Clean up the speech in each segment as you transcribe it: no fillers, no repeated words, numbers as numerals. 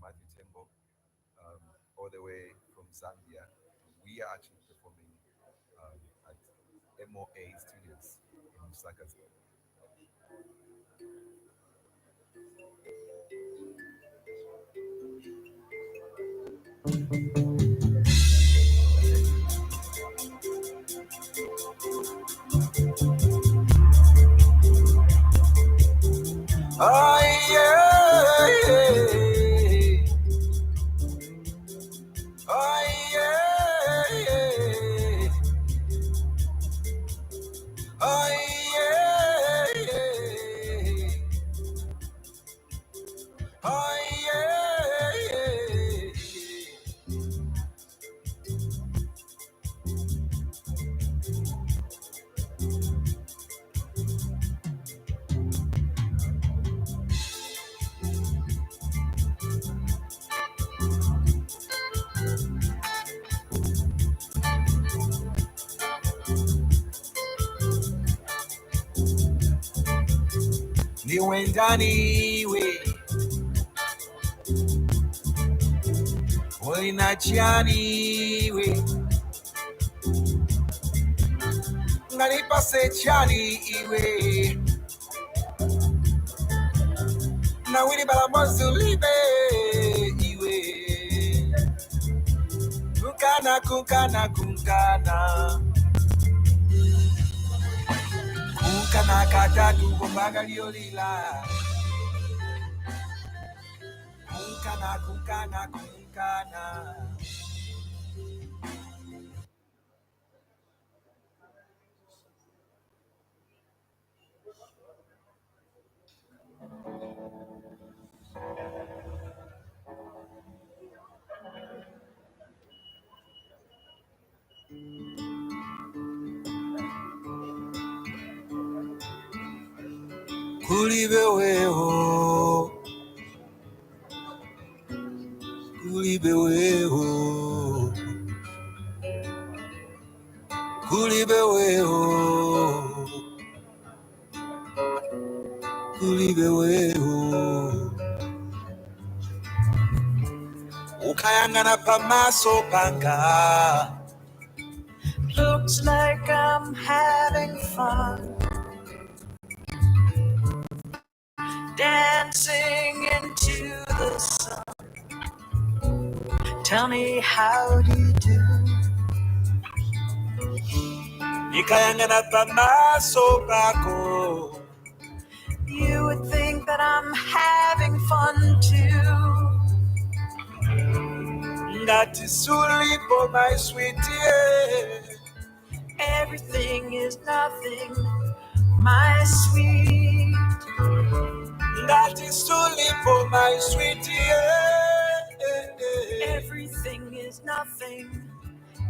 Matthew Tembo, all the way from Zambia. We are actually performing at MOA Studios in Lusaka. Oh yeah, oh yeah, oh yeah, oh yeah. Niwendani we, Olinachiani we, Ngalipase chani iwe, na wili bala mozulibe iwe, kunkana kunkana kunkana, kunkana katatu kumbaga liolila, kunkana kunkana kunkana. Kulibe weho, kulibe weho, kulibe weho, kulibe weho. Ukayangana pamaso panga. Looks like I'm having fun, dancing into the sun. Tell me, how do you do? Nikayangana pamaso pako. You would think that I'm having fun too. Ngati sulipo, my sweetie. Everything is nothing, my sweet. Ngati sulipo, my sweetie. Everything is nothing,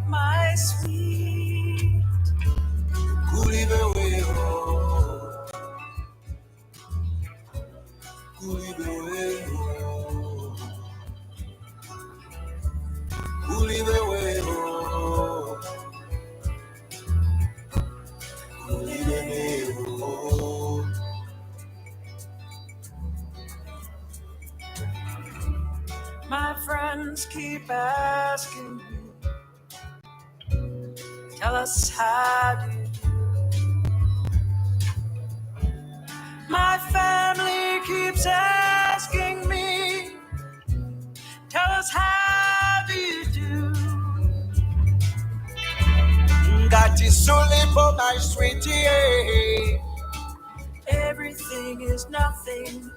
my sweet. Kulibe weho, kulibe weho, kulibe weho, kulibe weho. My friends keep asking me, tell us how do you do? My family keeps asking me, tell us how do you do? Ngati sulipo, my sweetie. Everything is nothing,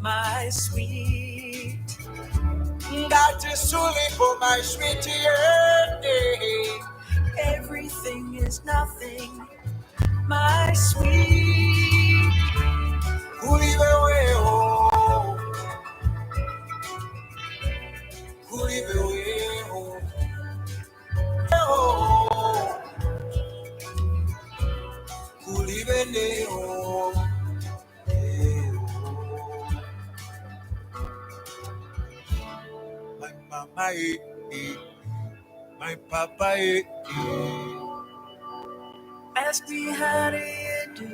my sweet. Ngati sulipo, my sweetie. Everything is nothing, my sweet. Kulibe weho, kulibe weho, kulibe neho. My mama, my papa, ask me how do you do?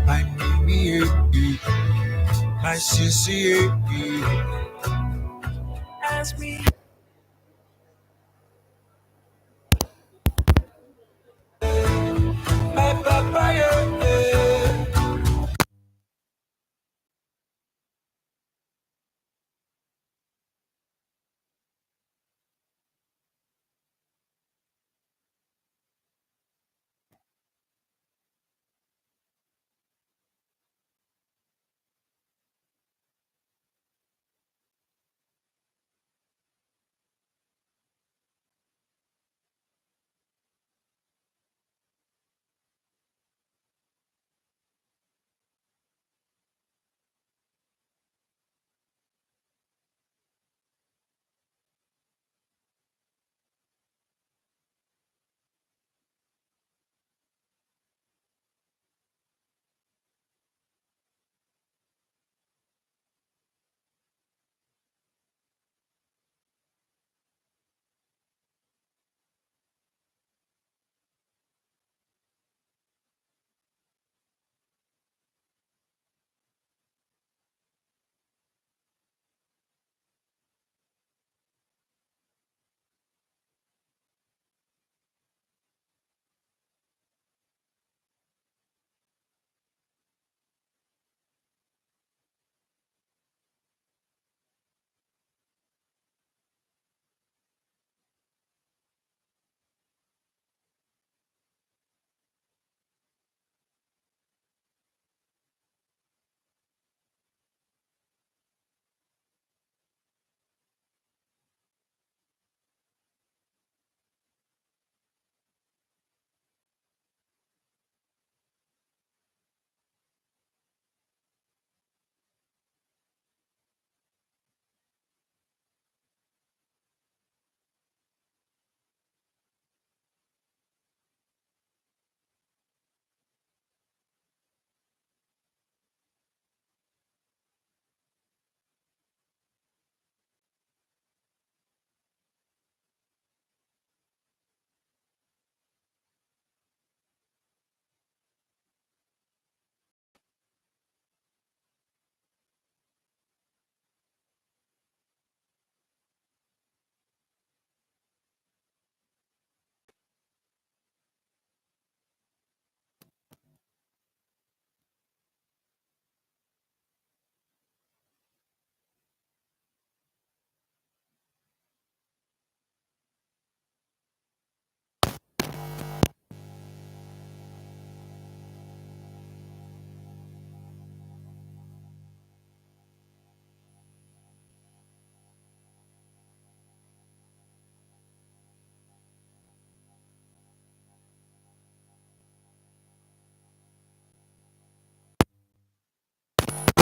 My baby, My sissy, ask me. My papaya,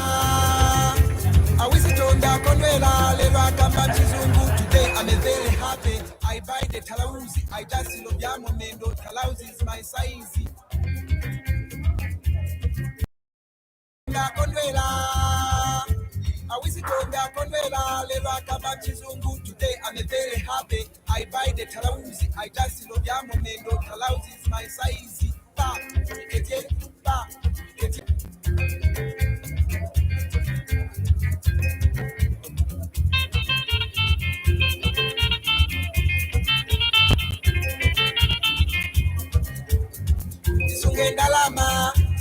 I wish it on the Conwela, Leva Kamba Chizungu. Today I'm a very happy. I buy the Talauzi, I just love Yamo Mendo. Talauzi is my size. Conwela, I wish it on the Conwela, Leva Kamba Chizungu. Today I'm a very happy. I buy the Talauzi, I just love Yamo Mendo. Talauzi is my size. Ba, ba,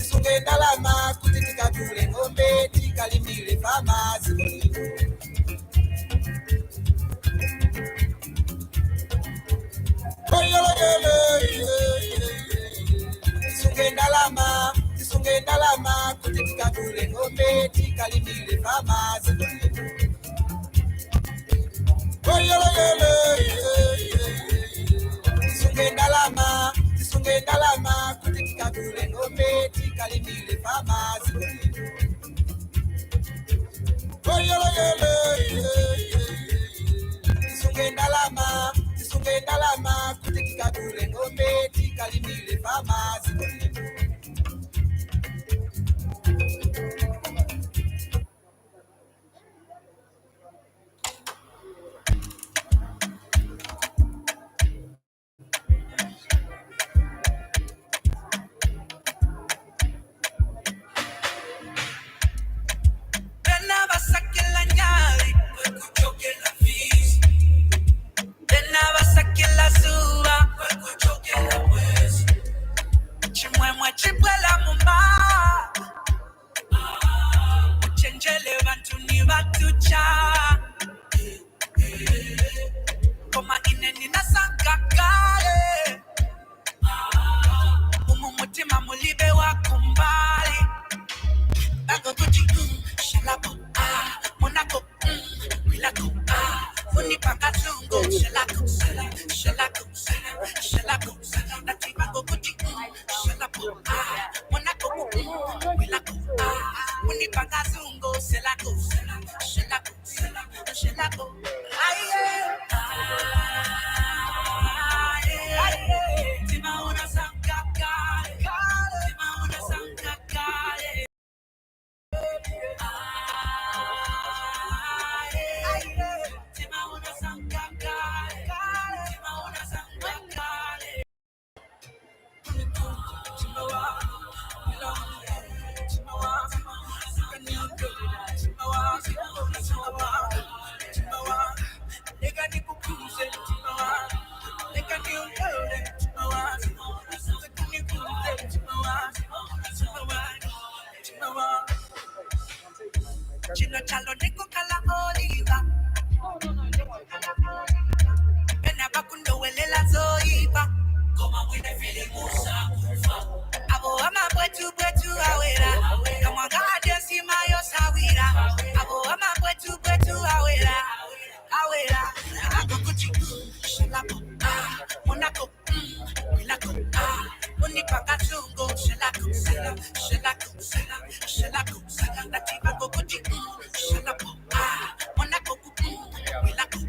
Sunge ndalama, kutitika kule ngombe, tikalimile fama zikoni. Sunge ndalama, kutitika kule ngombe, tikalimile fama zikoni. Sunge ndalama, kutitika kule ngombe, tikalimile fama zikoni. Sunge ndalama, kutitika kule ngombe, tikalimile fama zikoni. batucha koma ineni nasangakale umutima mulibe wakumbali Bago Gucci, Shalako, Monaco, Milako, Unipaka Zungo, Shalako, Shalako, Shalako, Nati Bago Gucci, Shalako, Monaco, Milako, Unipaka Zungo, Shalako, Shalako, Shalako, Timauna Sankakale, Timauna Sankakale. Chino chalo neko kala oliva. Pena bakundo welela zoiba. Koma wine fili musa ufa. Abo ama bwetu awera. Kama gade sima yo sawira. Abo ama bwetu awera. Awera. Ako kuchi. Shalako. Monaco. Milako. Unipaka zungo. Shalako. Shalako. Nativa go kuchi. Shalako. Monaco. Milako.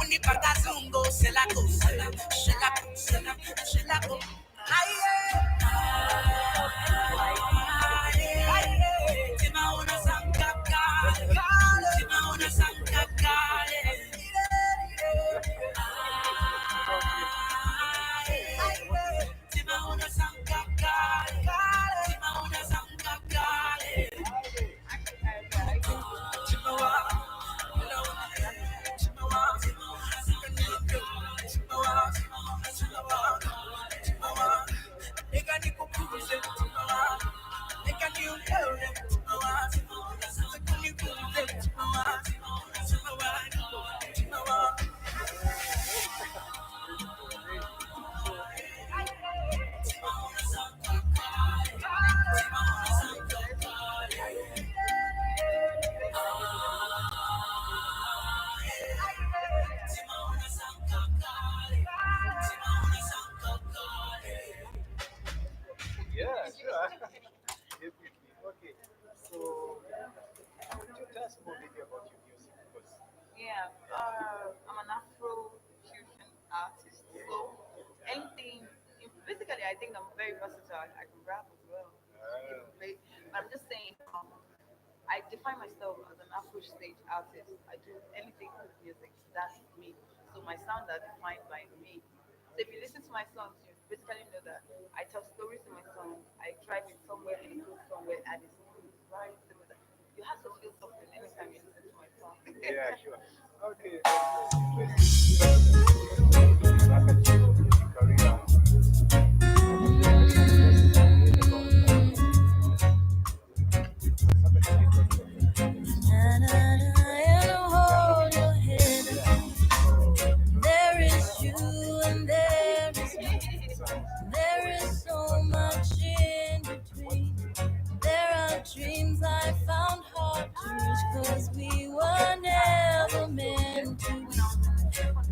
Unipaka zungo. Shalako. Timauna Sankakale. Timauna Sankakale. Yeah, sure. Definitely. Okay. So, could you tell us more maybe about your music? Because Yeah, I'm an Afro fusion artist. So anything, basically, I think I'm very versatile. I can rap as well. I can play. But I'm just saying, I define myself as an Afro stage artist. I do anything with music. That's me. So my sounds are defined by me. So if you listen to my songs, you basically know that I tell stories in my songs. I drive it somewhere and it goes somewhere, and it's very similar. You have to feel something anytime you listen to my song. yeah, sure. Okay. Back at your music career. And hold your head up. There is you and there is me. There is so much in between. There are dreams I found hard to reach, 'cause we were never meant to be.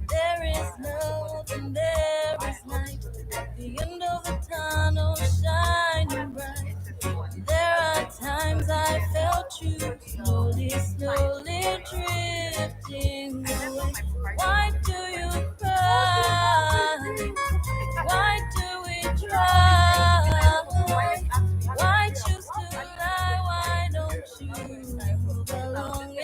There is love and there is light. The end of the tunnel shining bright. There are times I felt you slowly drifting away. Why do you cry? Why do we try? Why choose to lie? Why don't you move along?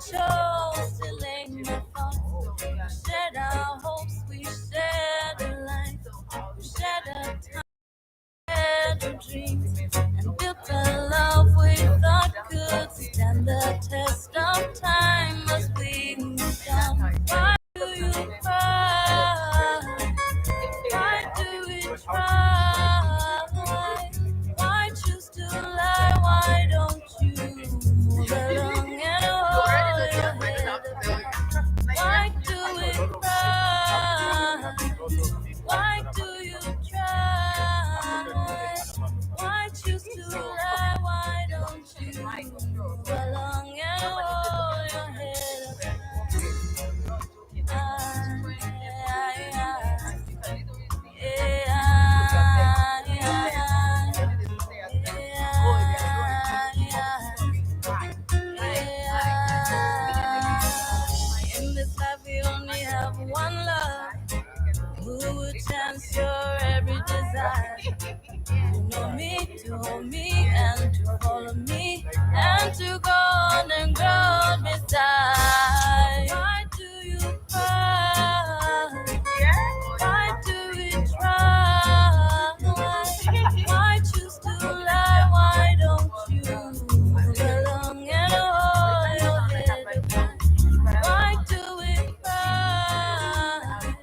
chose to lay my thoughts. We shared our hopes, we shared a life, we shared a time, shared our dreams, and built a love we thought could stand the test of time as we moved on. Why do you cry? Why do we try? Why choose to lie? Why don't you move along and hold your head up? Why do we cry? Why do you try? Why choose to lie? Why don't you move along and hold your head up? In this life we only have one love, who would chance your every desire. You know me, to hold me, and to follow me, and to go on and grow beside. Why do you cry? Why do we try? Why choose to lie? Why don't you move along and hold your head up? Why do we cry?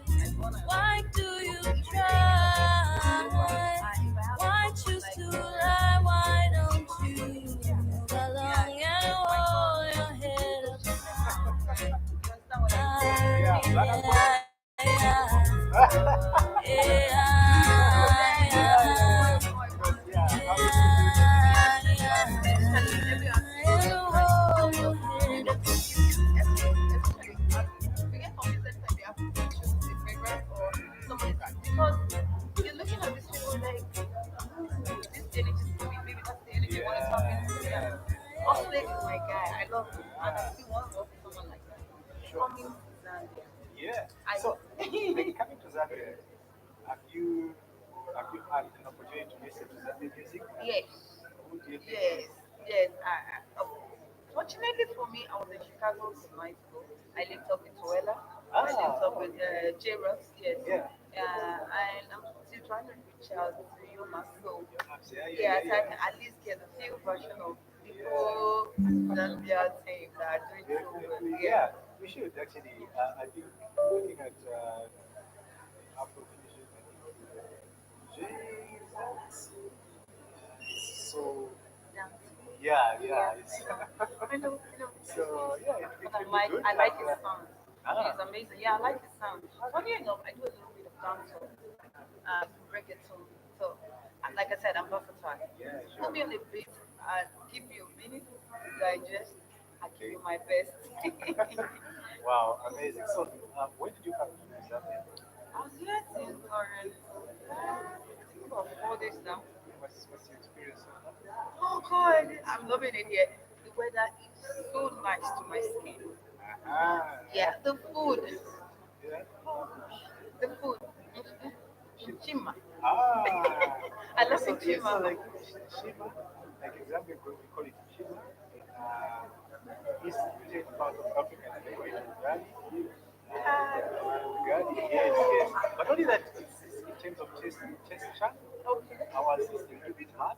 Why do you try? Why choose to lie? Why don't you move along and hold your head up? Because you're looking at this people like this energy is me, maybe that's the energy I want to tap into. Yeah. Oxlade is my guy. I love him. And I still want to work with someone like that. Coming to Zambia. Yeah. I- So, like, coming to Zambia, have you had an opportunity to listen to Zambian music? Yes. Who do you think? Yes. Fortunately for me, I was in Chicago in high school. I lived up in Tuela. I lived up with J. Ross, yes. Yeah. And I'm still trying to reach out to you, my soul. Yeah. So I can at least get a few version of the whole Zambia thing that are doing so well. Definitely, yeah. We should actually. I think looking at Afrofusion, Jesus. So yeah. It's I know. so yeah. It's But really good. I like his sound. Ah. It's amazing. Yeah, I like his sound. Funny enough, I do a little bit of dancehall, reggaeton. So, like I said, I'm versatile. Yeah, Put me on the beat. I'll give you a minute to digest. I'll give you my best. Wow, amazing. So, when did you come to Zambia? I was here since I think about 4 days now. What's your experience so far? Oh God, I'm loving it here. The weather is so nice to my skin. Ah, Yeah, the food. yeah. The food. Chima. Ah, I love so, it, Chima. like Shima, like in Zambia, we call it Shima. East region part of Africa, and they call it Ugali. Ugali, yes. But only that, it's in terms of taste chunk, Okay. ours is a little bit hard.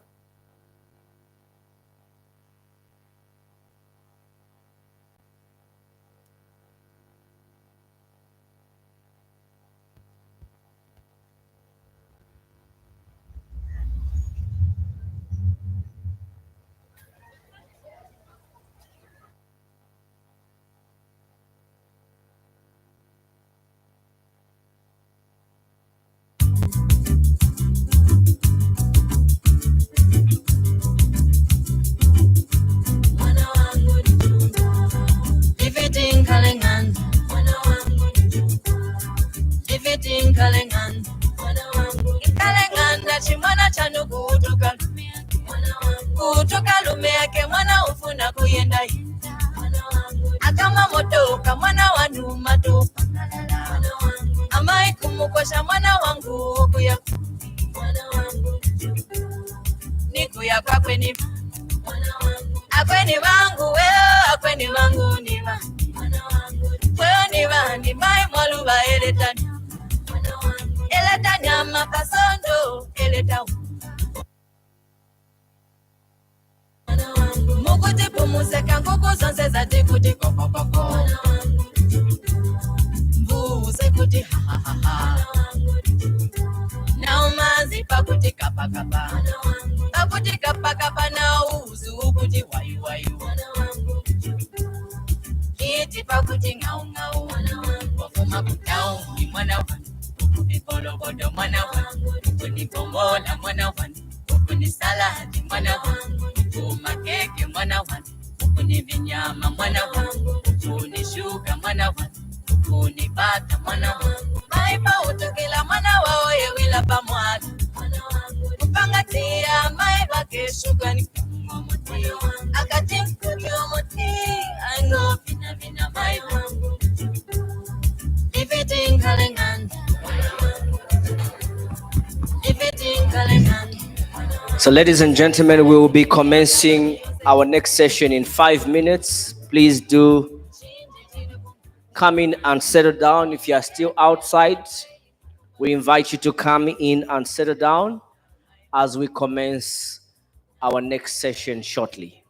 Mwana wangu nitunza, ifiti nkalengana. Mwana wangu nitunza, ifiti nkalengana. Mwana wangu nkalengana, chimwana chanu kutoka lume yake. Mwana wangu kutoka lume yake, mwana ufuna kuyenda yenda. Mwana wangu akama motoka, mwana wanu matopa. Mwana wangu amai kumukosha, mwana wangu kuya. Mwana wangu niku ya kwakwe ni mwana wangu Akweni wangu wewe, akweni wangu ni mani, wewe ni mani, mai mwaluba eletani, eletani amakasondo, eletawu. Mukuti pumuseka nkuku zonse zati kuti kokokoko, mbuze kuti ha ha ha ha, na umazi pakuti kapa kapa, pakuti kapa kapa na uzu kuti wayu wayu, kiti pakuti ngau ngau, wafuma kutau ni mwana wanu, ukupikolokodo mwana wanu, ukunipomola mwana wanu, ukuni saladi mwana wanu, ukuma keke mwana wanu, ukuni vinyama mwana wanu, ukuni shuka mwana wanu, ukuni bata mwana wanu, maipa utokela mwana wao yewila pamwatu, upangatia maipa keshuka ni kumomoti, akati mkukiomoti, ango vina vina maipa, ifiti nkalenganda, ifiti nkalenganda. So, ladies and gentlemen, we will be commencing our next session in 5 minutes. Please do come in and settle down. If you are still outside, we invite you to come in and settle down as we commence our next session shortly.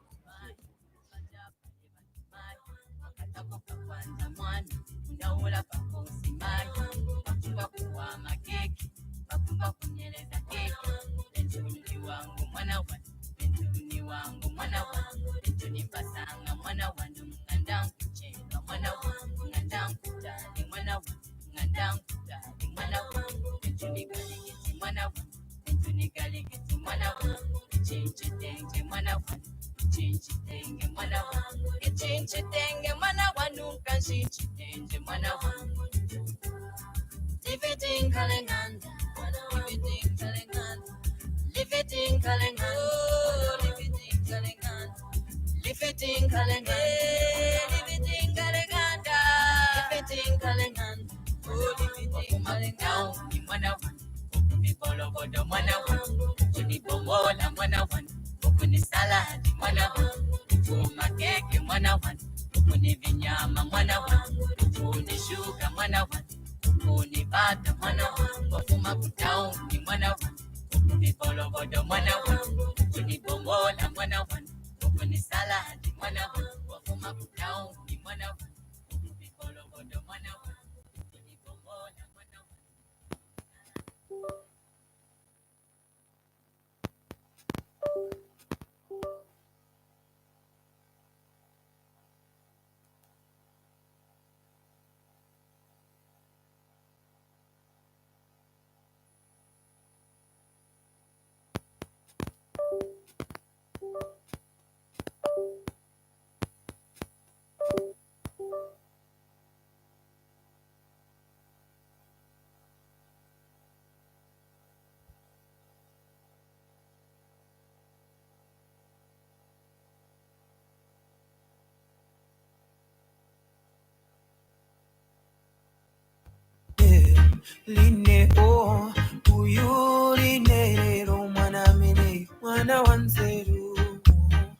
Line o uyu linero mwana mene mwana wanzeru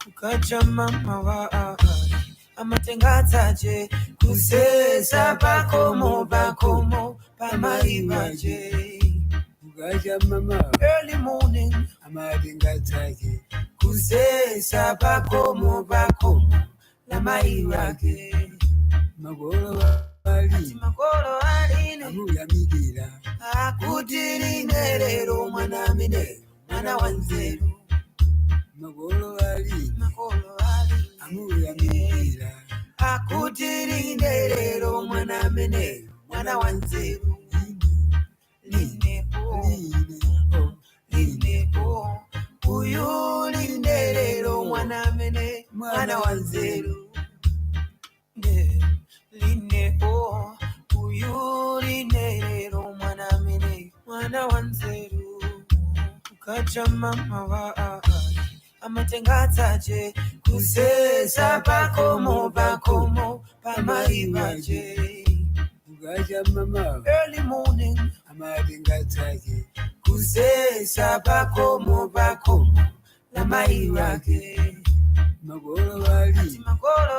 ukacha mama wa amatengatsaje kusesa pakomo pamaivaje ukacha mama early morning amatengatsaje kusesa pakomo pamaivaje magolo aline amuyamidira akuti linerero mwana mine mwana wanzeru magolo aline amuyamidira akuti linerero mwana mine mwana wanzeru line o uyu linerero mwana mine mwana wanzeru line o uyu linerero mwana mine mwana wanzeru ukacha mama wa amatengatsaje kusesa pakomo pamaivaje ukacha mama early morning amatengatsaje kusesa pakomo pamaivaje magolo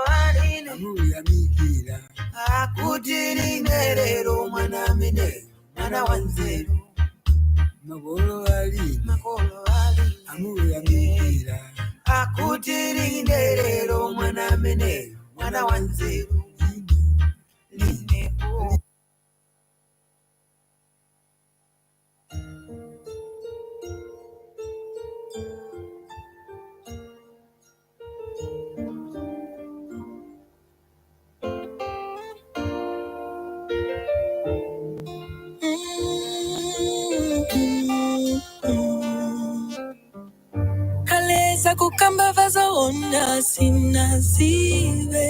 aline amuyamikira akutirine lero mwana mene mwana wanzeru magolo aline amuyamikira akutirine lero mwana mene mwana wanzeru line kaleza kukamba vazoona sinazive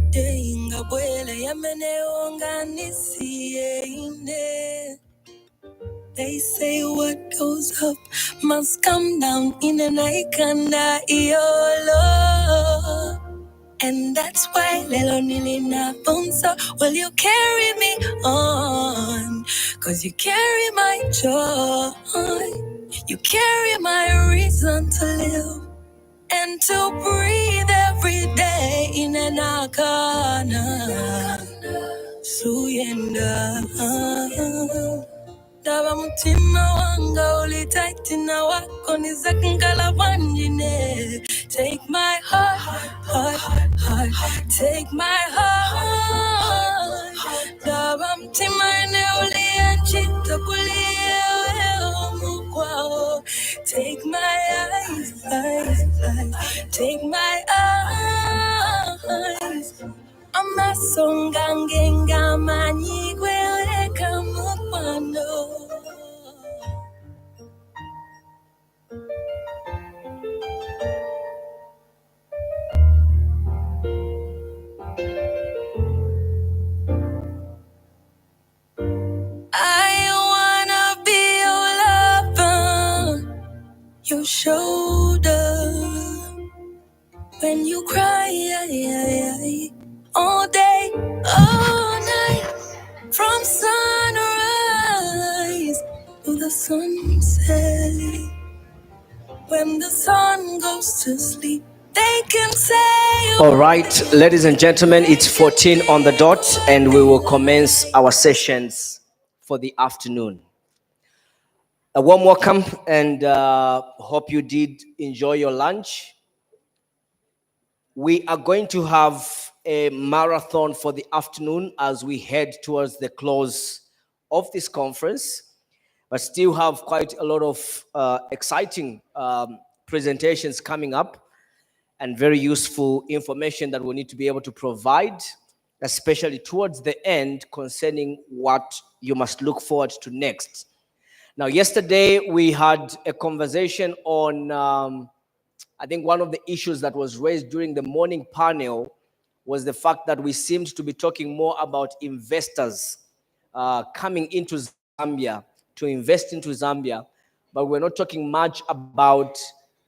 teinga bwele yameneonganisie ine. They say what goes up must come down in an ikanda iolo. And that's why lelo nilina bonso. Will you carry me on? Cause you carry my joy. You carry my reason to live and to breathe every day in an akana. Suyenda. Daba mutima wanga ulitaitina wako nizakangala wanjine. Take my heart, take my heart. Daba mutima ene ulianchita kulie wewe mukwao. Take my eyes, take my eyes. Amasonga ngenga manyigwe weka mukwano. I wanna be your lover, your shoulder when you cry, all day, all night, from sunrise to the sunset. When the sun goes to sleep, they can say. All right, ladies and gentlemen, it's 14 on the dot, and we will commence our sessions for the afternoon. A warm welcome, and hope you did enjoy your lunch. We are going to have a marathon for the afternoon as we head towards the close of this conference, but still have quite a lot of exciting presentations coming up and very useful information that we need to be able to provide, especially towards the end concerning what you must look forward to next. Now, yesterday we had a conversation on I think one of the issues that was raised during the morning panel was the fact that we seemed to be talking more about investors coming into Zambia to invest into Zambia, but we're not talking much about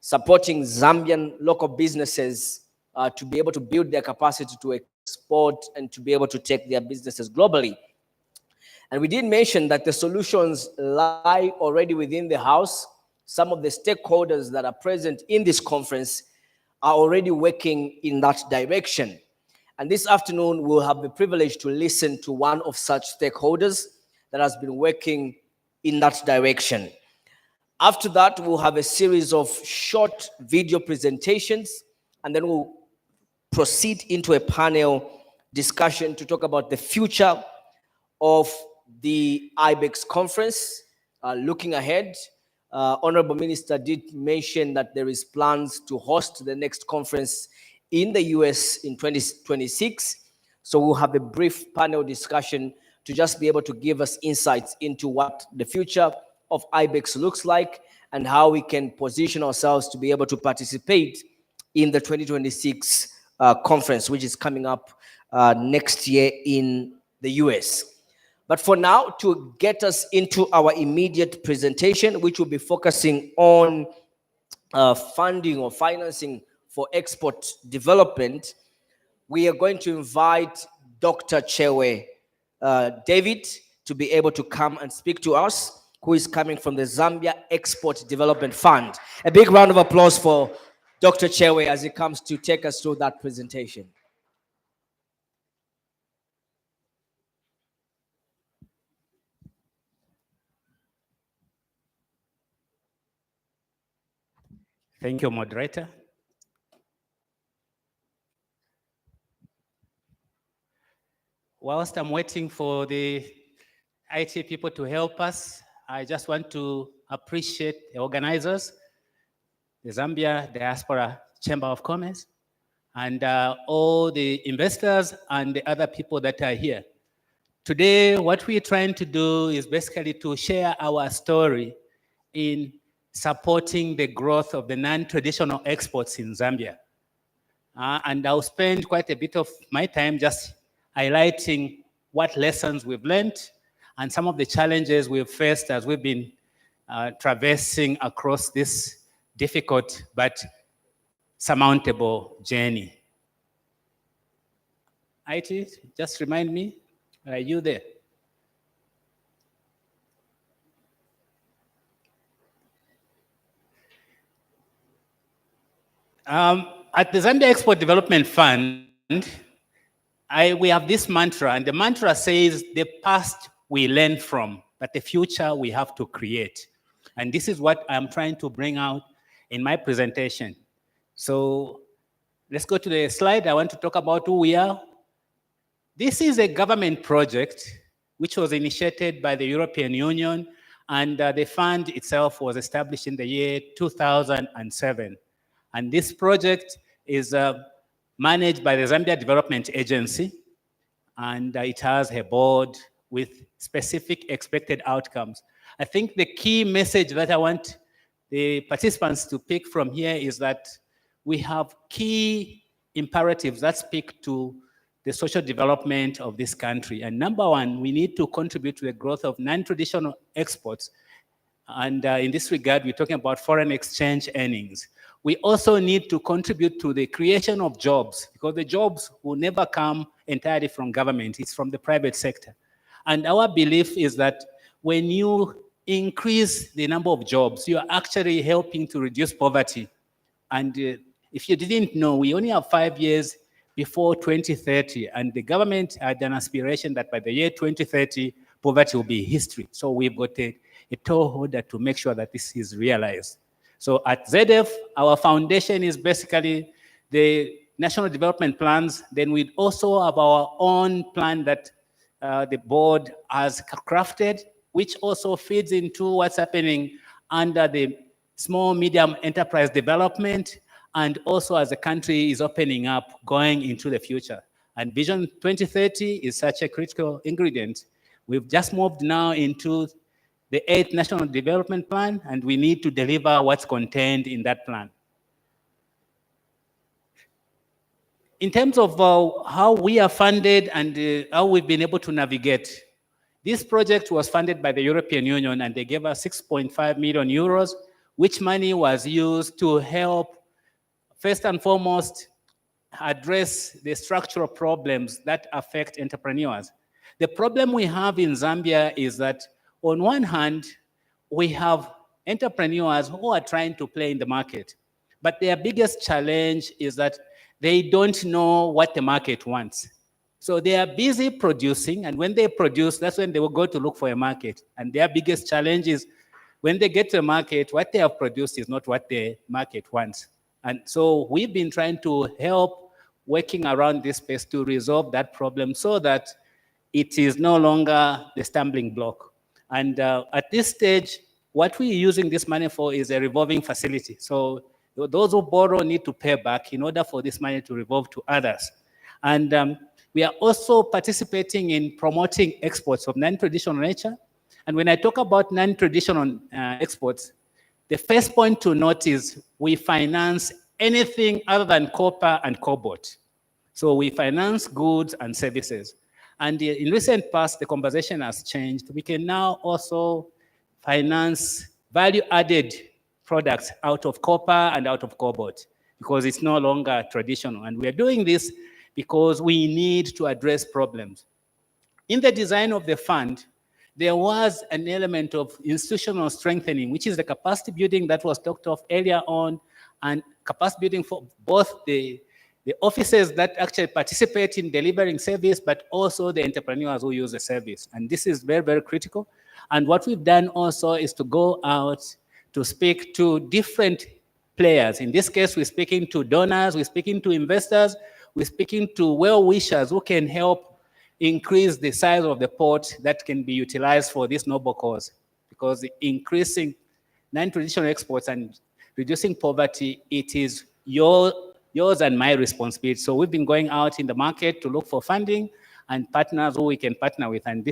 supporting Zambian local businesses to be able to build their capacity to export and to be able to take their businesses globally. And we did mention that the solutions lie already within the house. Some of the stakeholders that are present in this conference are already working in that direction. And this afternoon, we'll have the privilege to listen to one of such stakeholders that has been working in that direction. After that, we'll have a series of short video presentations, and then we'll proceed into a panel discussion to talk about the future of the IBEX conference, looking ahead. Honorable Minister did mention that there is plans to host the next conference in the US in 2026. So we'll have a brief panel discussion to just be able to give us insights into what the future of IBEX looks like and how we can position ourselves to be able to participate in the 2026 conference, which is coming up next year in the US. But for now, to get us into our immediate presentation, which will be focusing on funding or financing for export development, we are going to invite Dr. Chewe David to be able to come and speak to us, who is coming from the Zambia Export Development Fund. A big round of applause for Dr. Chewe as he comes to take us through that presentation. Thank you, moderator. Whilst I'm waiting for the IT people to help us, I just want to appreciate the organizers, the Zambia Diaspora Chamber of Commerce, and all the investors and the other people that are here. Today, what we're trying to do is basically to share our story in supporting the growth of the non-traditional exports in Zambia. And I'll spend quite a bit of my time just highlighting what lessons we've learned and some of the challenges we've faced as we've been traversing across this difficult but surmountable journey. IT, just remind me, are you there? At the Zambia Export Development Fund, we have this mantra, and the mantra says, the past we learn from, but the future we have to create. And this is what I'm trying to bring out in my presentation. So let's go to the slide. I want to talk about who we are. This is a government project which was initiated by the European Union, and the fund itself was established in the year 2007. And this project is managed by the Zambia Development Agency, and it has a board with specific expected outcomes. I think the key message that I want the participants to pick from here is that we have key imperatives that speak to the social development of this country. And number one, we need to contribute to the growth of non-traditional exports. And in this regard, we're talking about foreign exchange earnings. We also need to contribute to the creation of jobs, because the jobs will never come entirely from government, it's from the private sector. And our belief is that when you increase the number of jobs, you are actually helping to reduce poverty. And if you didn't know, we only have 5 years before 2030, and the government had an aspiration that by the year 2030, poverty will be history. So we've got a toeholder to make sure that this is realized. So at ZF, our foundation is basically the national development plans. Then we also have our own plan that the board has crafted, which also feeds into what's happening under the small medium enterprise development, and also as the country is opening up going into the future. And Vision 2030 is such a critical ingredient. We've just moved now into the 8th National Development Plan, and we need to deliver what's contained in that plan. In terms of how we are funded and how we've been able to navigate, this project was funded by the European Union, and they gave us 6.5 million euros, which money was used to help, first and foremost, address the structural problems that affect entrepreneurs. The problem we have in Zambia is that on one hand, we have entrepreneurs who are trying to play in the market, but their biggest challenge is that they don't know what the market wants. So they are busy producing, and when they produce, that's when they will go to look for a market. And their biggest challenge is when they get to a market, what they have produced is not what the market wants. And so we've been trying to help working around this space to resolve that problem so that it is no longer the stumbling block. And at this stage, what we're using this money for is a revolving facility. So those who borrow need to pay back in order for this money to revolve to others. And we are also participating in promoting exports of non-traditional nature. And when I talk about non-traditional exports, the first point to note is we finance anything other than copper and cobalt. So we finance goods and services. And in recent past, the conversation has changed. We can now also finance value-added products out of copper and out of cobalt because it's no longer traditional. And we are doing this because we need to address problems. In the design of the fund, there was an element of institutional strengthening, which is the capacity building that was talked of earlier on, and capacity building for both the offices that actually participate in delivering service, but also the entrepreneurs who use the service. And this is very, very critical. And what we've done also is to go out to speak to different players. In this case, we're speaking to donors, we're speaking to investors, we're speaking to well-wishers who can help increase the size of the pot that can be utilized for this noble cause. Because increasing non-traditional exports and reducing poverty, it is yours and my responsibility. So we've been going out in the market to look for funding and partners who we can partner with. And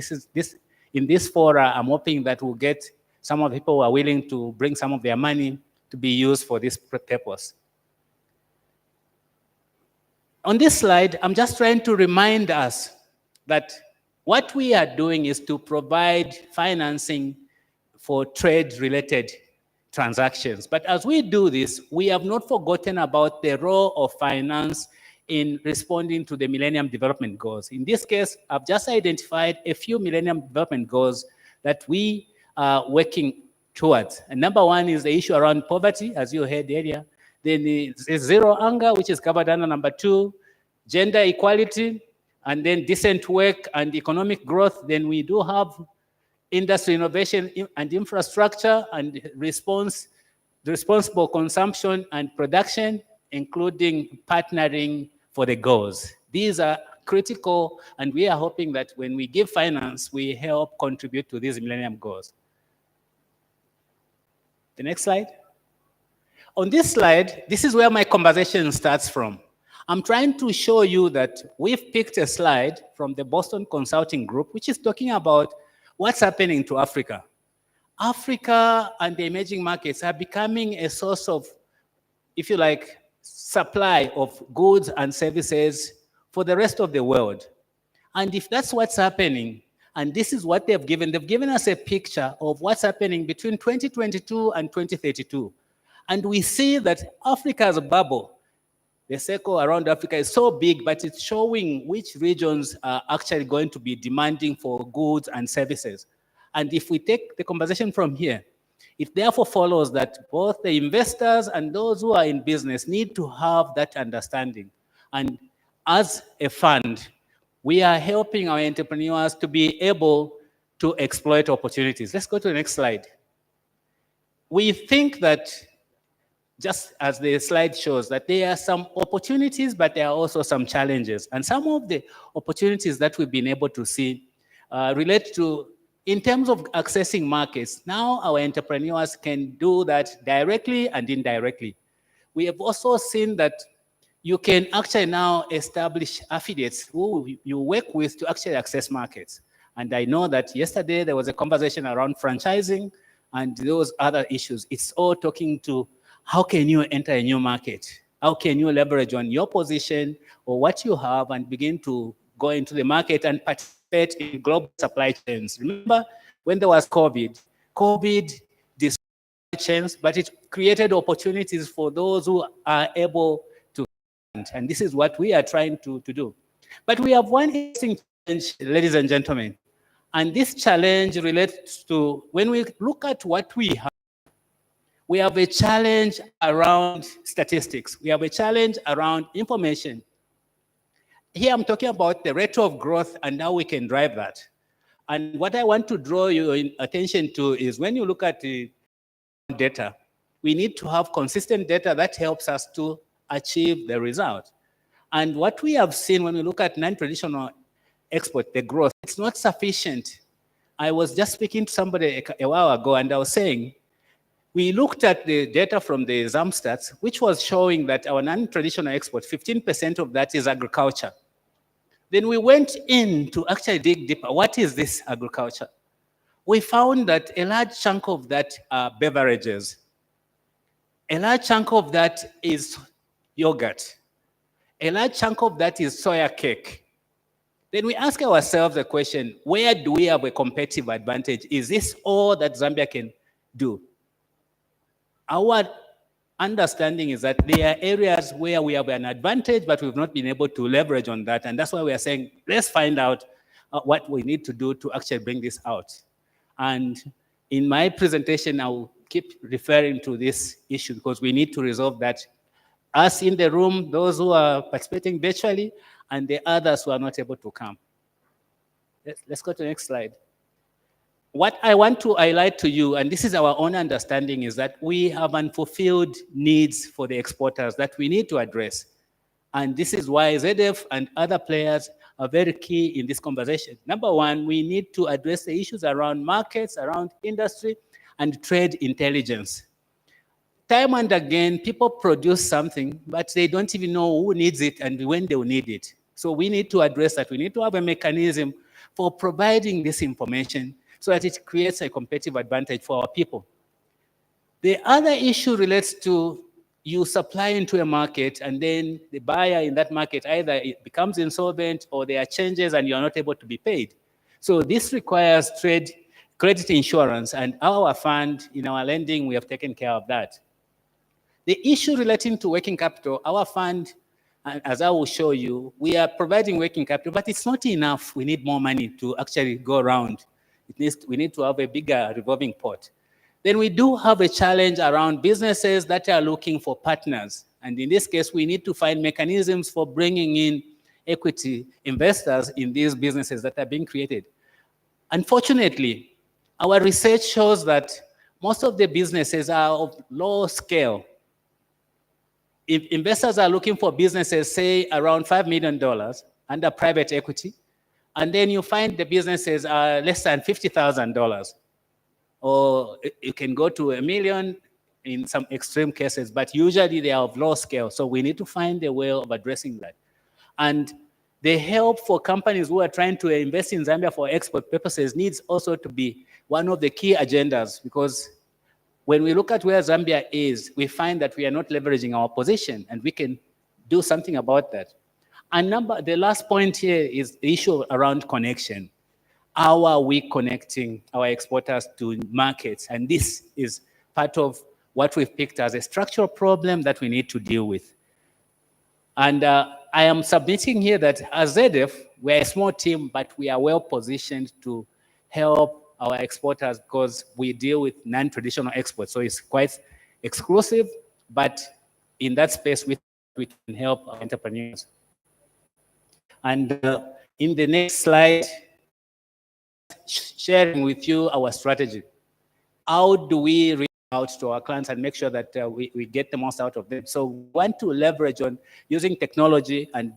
in this fora, I'm hoping that we'll get some of the people who are willing to bring some of their money to be used for this purpose. On this slide, I'm just trying to remind us that what we are doing is to provide financing for trade-related transactions. But as we do this, we have not forgotten about the role of finance in responding to the Millennium Development Goals. In this case, I've just identified a few Millennium Development Goals that we are working towards. And number one is the issue around poverty, as you heard earlier. Then the zero hunger, which is covered under number 2, gender equality, and then decent work and economic growth. Then we do have industry innovation and infrastructure and responsible consumption and production, including partnering for the goals. These are critical, and we are hoping that when we give finance, we help contribute to these Millennium Goals. The next slide. On this slide, this is where my conversation starts from. I'm trying to show you that we've picked a slide from the Boston Consulting Group, which is talking about what's happening to Africa. Africa and the emerging markets are becoming a source of, if you like, supply of goods and services for the rest of the world. And if that's what's happening, and this is what they've given us a picture of what's happening between 2022 and 2032. And we see that Africa's bubble, the circle around Africa, is so big, but it's showing which regions are actually going to be demanding for goods and services. And if we take the conversation from here, it therefore follows that both the investors and those who are in business need to have that understanding. And as a fund, we are helping our entrepreneurs to be able to exploit opportunities. Let's go to the next slide. We think that, just as the slide shows, that there are some opportunities, but there are also some challenges. And some of the opportunities that we've been able to see relate to, in terms of accessing markets, now our entrepreneurs can do that directly and indirectly. We have also seen that you can actually now establish affiliates who you work with to actually access markets. And I know that yesterday there was a conversation around franchising and those other issues. It's all talking to how can you enter a new market? How can you leverage on your position or what you have and begin to go into the market and participate in global supply chains? Remember when there was COVID disrupted chains, but it created opportunities for those who are able to, and this is what we are trying to do. But we have one interesting challenge, ladies and gentlemen, and this challenge relates to when we look at what we have a challenge around statistics. We have a challenge around information. Here I'm talking about the rate of growth and how we can drive that. And what I want to draw your attention to is when you look at the data, we need to have consistent data that helps us to achieve the result. And what we have seen when we look at non-traditional export, the growth, it's not sufficient. I was just speaking to somebody a while ago and I was saying, we looked at the data from the ZAMstats, which was showing that our non-traditional export, 15% of that is agriculture. Then we went in to actually dig deeper. What is this agriculture? We found that a large chunk of that are beverages. A large chunk of that is yogurt. A large chunk of that is soya cake. Then we ask ourselves the question, where do we have a competitive advantage? Is this all that Zambia can do? Our understanding is that there are areas where we have an advantage, but we've not been able to leverage on that. And that's why we are saying, let's find out what we need to do to actually bring this out. And in my presentation, I will keep referring to this issue because we need to resolve that us in the room, those who are participating virtually, and the others who are not able to come. Let's go to the next slide. What I want to highlight to you, and this is our own understanding, is that we have unfulfilled needs for the exporters that we need to address. And this is why ZF and other players are very key in this conversation. Number one, we need to address the issues around markets, around industry, and trade intelligence. Time and again, people produce something, but they don't even know who needs it and when they will need it. So we need to address that. We need to have a mechanism for providing this information so that it creates a competitive advantage for our people. The other issue relates to you supply into a market and then the buyer in that market either it becomes insolvent or there are changes and you're not able to be paid. So this requires trade credit insurance, and our fund in our lending, we have taken care of that. The issue relating to working capital, our fund, as I will show you, we are providing working capital, but it's not enough. We need more money to actually go around. We need to have a bigger revolving pot. Then we do have a challenge around businesses that are looking for partners. And in this case, we need to find mechanisms for bringing in equity investors in these businesses that are being created. Unfortunately, our research shows that most of the businesses are of low scale. If investors are looking for businesses, say around $5 million under private equity, and then you find the businesses are less than $50,000, or you can go to $1 million in some extreme cases, but usually they are of low scale. So we need to find a way of addressing that. And the help for companies who are trying to invest in Zambia for export purposes needs also to be one of the key agendas, because when we look at where Zambia is, we find that we are not leveraging our position, and we can do something about that. And the last point here is the issue around connection. How are we connecting our exporters to markets? And this is part of what we've picked as a structural problem that we need to deal with. And I am submitting here that as ZF, we're a small team, but we are well positioned to help our exporters because we deal with non-traditional exports. So it's quite exclusive, but in that space, we can help our entrepreneurs. And in the next slide, sharing with you our strategy. How do we reach out to our clients and make sure that we get the most out of them? So we want to leverage on using technology and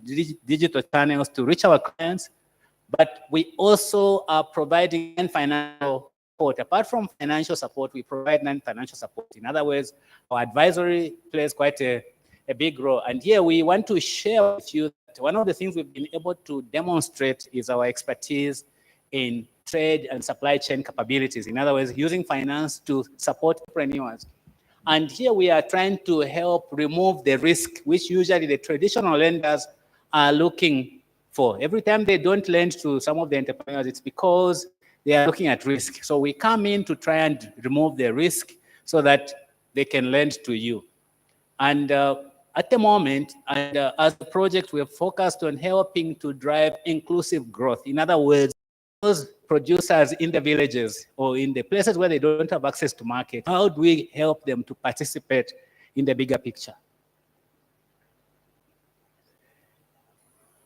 digital channels to reach our clients, but we also are providing non-financial support. Apart from financial support, we provide non-financial support. In other words, our advisory plays quite a big role. And here we want to share with you that one of the things we've been able to demonstrate is our expertise in trade and supply chain capabilities. In other words, using finance to support entrepreneurs. And here we are trying to help remove the risk, which usually the traditional lenders are looking for. Every time they don't lend to some of the entrepreneurs, it's because they are looking at risk. So we come in to try and remove the risk so that they can lend to you. And at the moment, and as a project, we are focused on helping to drive inclusive growth. In other words, those producers in the villages or in the places where they don't have access to market, how do we help them to participate in the bigger picture?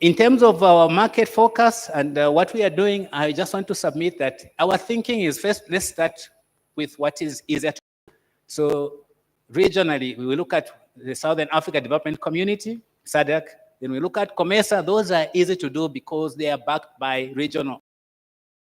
In terms of our market focus and what we are doing, I just want to submit that our thinking is first, let's start with what is easier to do. So regionally, we will look at the Southern Africa Development Community, SADC. Then we look at COMESA. Those are easy to do because they are backed by regional.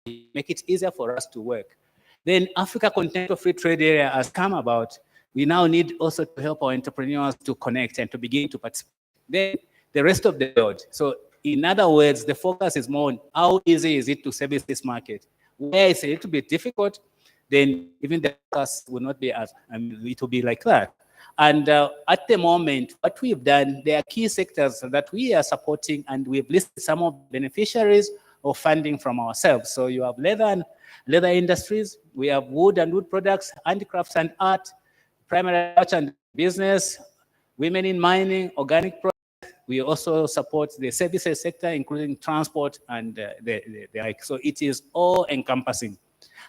Make it easier for us to work. Then Africa Continental Free Trade Area has come about. We now need also to help our entrepreneurs to connect and to begin to participate. Then the rest of the world. So in other words, the focus is more on how easy is it to service this market. Where it's a little bit difficult, then even the focus will not be as, it will be like that. And at the moment, what we've done, there are key sectors that we are supporting, and we've listed some of the beneficiaries of funding from ourselves. So you have leather industries, we have wood and wood products, handicrafts and art, primary agriculture and business, women in mining, organic products. We also support the services sector, including transport and the like. So it is all encompassing.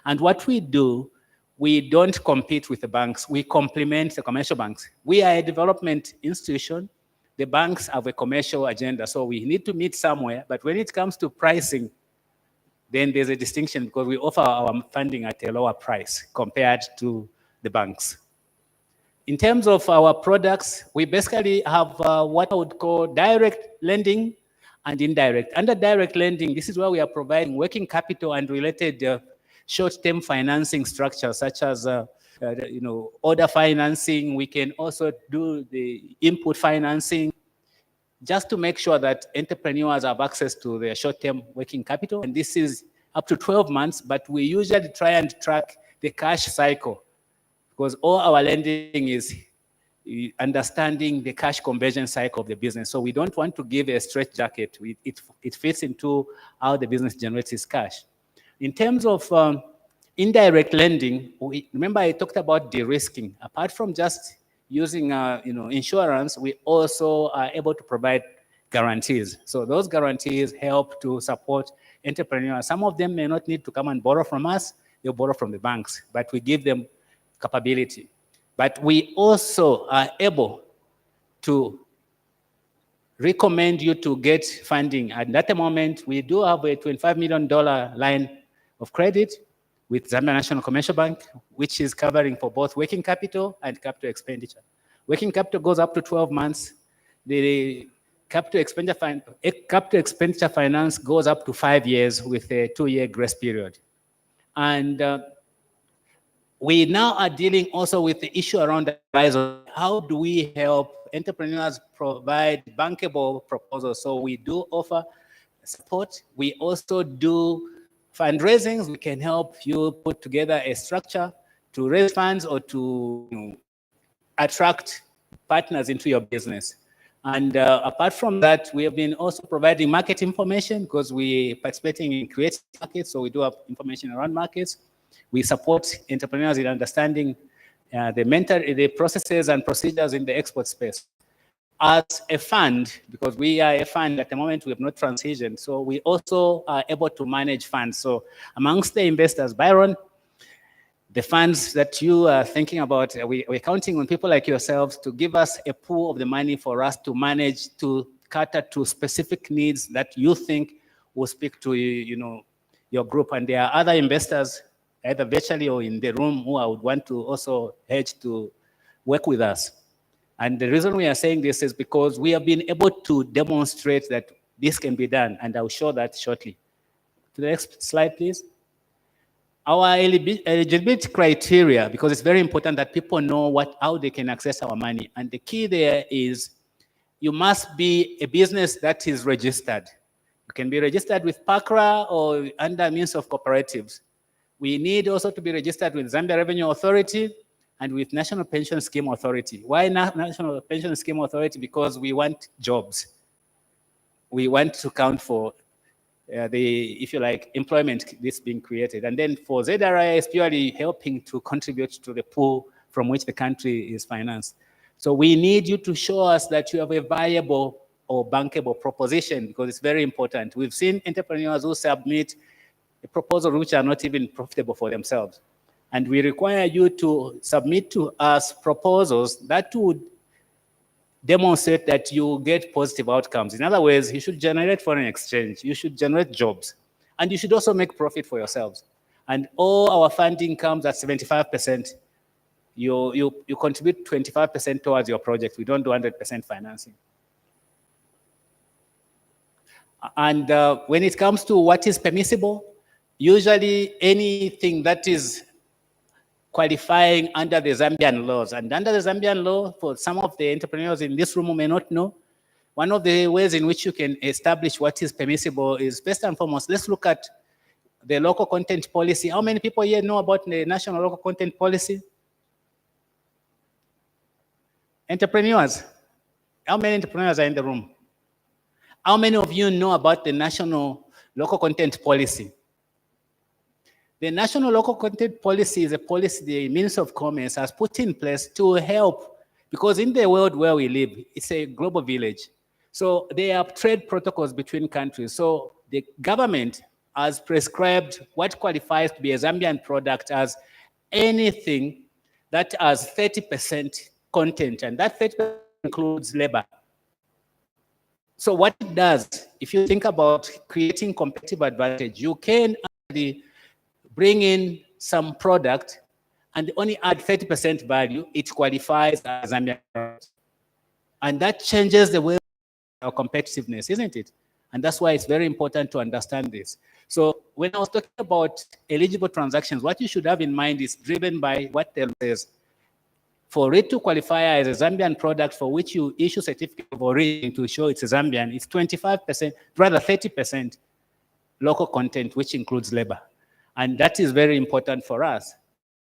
And what we do, we don't compete with the banks. We complement the commercial banks. We are a development institution. The banks have a commercial agenda, so we need to meet somewhere. But when it comes to pricing, then there's a distinction because we offer our funding at a lower price compared to the banks. In terms of our products, we basically have what I would call direct lending and indirect. Under direct lending, this is where we are providing working capital and related short-term financing structures, such as order financing. We can also do the input financing, just to make sure that entrepreneurs have access to their short-term working capital. And this is up to 12 months, but we usually try and track the cash cycle, because all our lending is understanding the cash conversion cycle of the business. So we don't want to give a straitjacket. It fits into how the business generates its cash. In terms of indirect lending, remember I talked about de-risking. Apart from just using insurance, we also are able to provide guarantees. So those guarantees help to support entrepreneurs. Some of them may not need to come and borrow from us, they'll borrow from the banks, but we give them capability. But we also are able to recommend you to get funding. And at the moment, we do have a $25 million line of credit with Zambia National Commercial Bank, which is covering for both working capital and capital expenditure. Working capital goes up to 12 months. The capital expenditure finance goes up to 5 years with a 2-year grace period. And we now are dealing also with the issue around the rise of how do we help entrepreneurs provide bankable proposals. So we do offer support. We also do fundraisings. We can help you put together a structure to raise funds or to attract partners into your business. And apart from that, we have been also providing market information because we're participating in creative markets. So we do have information around markets. We support entrepreneurs in understanding the processes and procedures in the export space. As a fund, because we are a fund at the moment, we have not transitioned. So we also are able to manage funds. So amongst the investors, Byron, the funds that you are thinking about, we're counting on people like yourselves to give us a pool of the money for us to manage to cater to specific needs that you think will speak to your group. And there are other investors, either virtually or in the room, who I would want to also hedge to work with us. And the reason we are saying this is because we have been able to demonstrate that this can be done, and I'll show that shortly. To the next slide, please. Our eligibility criteria, because it's very important that people know how they can access our money. And the key there is you must be a business that is registered. You can be registered with PACRA or under means of cooperatives. We need also to be registered with Zambia Revenue Authority and with National Pension Scheme Authority. Why National Pension Scheme Authority? Because we want jobs. We want to count for if you like, employment this being created. And then for ZRI, it's purely helping to contribute to the pool from which the country is financed. So we need you to show us that you have a viable or bankable proposition, because it's very important. We've seen entrepreneurs who submit a proposal which are not even profitable for themselves. And we require you to submit to us proposals that would demonstrate that you get positive outcomes. In other words, you should generate foreign exchange, you should generate jobs, and you should also make profit for yourselves. And all our funding comes at 75%. You contribute 25% towards your project. We don't do 100% financing. And when it comes to what is permissible, usually anything that is qualifying under the Zambian laws. And under the Zambian law, for some of the entrepreneurs in this room who may not know, one of the ways in which you can establish what is permissible is, first and foremost, let's look at the local content policy. How many people here know about the national local content policy? Entrepreneurs. How many entrepreneurs are in the room? How many of you know about the national local content policy? The National Local Content Policy is a policy the Ministry of Commerce has put in place to help, because in the world where we live, it's a global village. So there are trade protocols between countries. So the government has prescribed what qualifies to be a Zambian product as anything that has 30% content, and that 30% includes labor. So what it does, if you think about creating competitive advantage, you can actually bring in some product and only add 30% value, it qualifies as Zambian product. And that changes the way our competitiveness, isn't it? And that's why it's very important to understand this. So when I was talking about eligible transactions, what you should have in mind is driven by what the law says. For it to qualify as a Zambian product for which you issue certificate of origin to show it's a Zambian, it's 25%, rather 30% local content, which includes labor. And that is very important for us.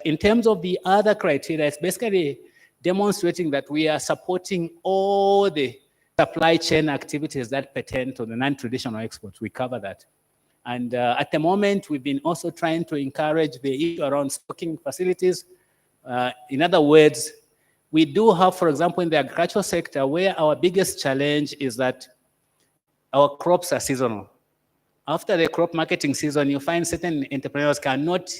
In terms of the other criteria, it's basically demonstrating that we are supporting all the supply chain activities that pertain to the non-traditional exports. We cover that. And at the moment, we've been also trying to encourage the issue around stocking facilities. In other words, we do have, for example, in the agricultural sector, where our biggest challenge is that our crops are seasonal. After the crop marketing season, you find certain entrepreneurs cannot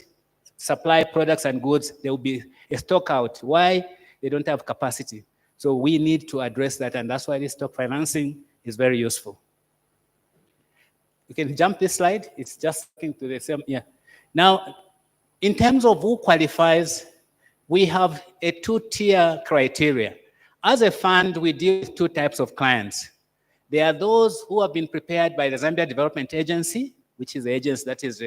supply products and goods. There will be a stock out. Why? They don't have capacity. So we need to address that, and that's why this stock financing is very useful. You can jump this slide. It's just into the same, yeah. Now, in terms of who qualifies, we have a two-tier criteria. As a fund, we deal with two types of clients. There are those who have been prepared by the Zambia Development Agency, which is the agency that is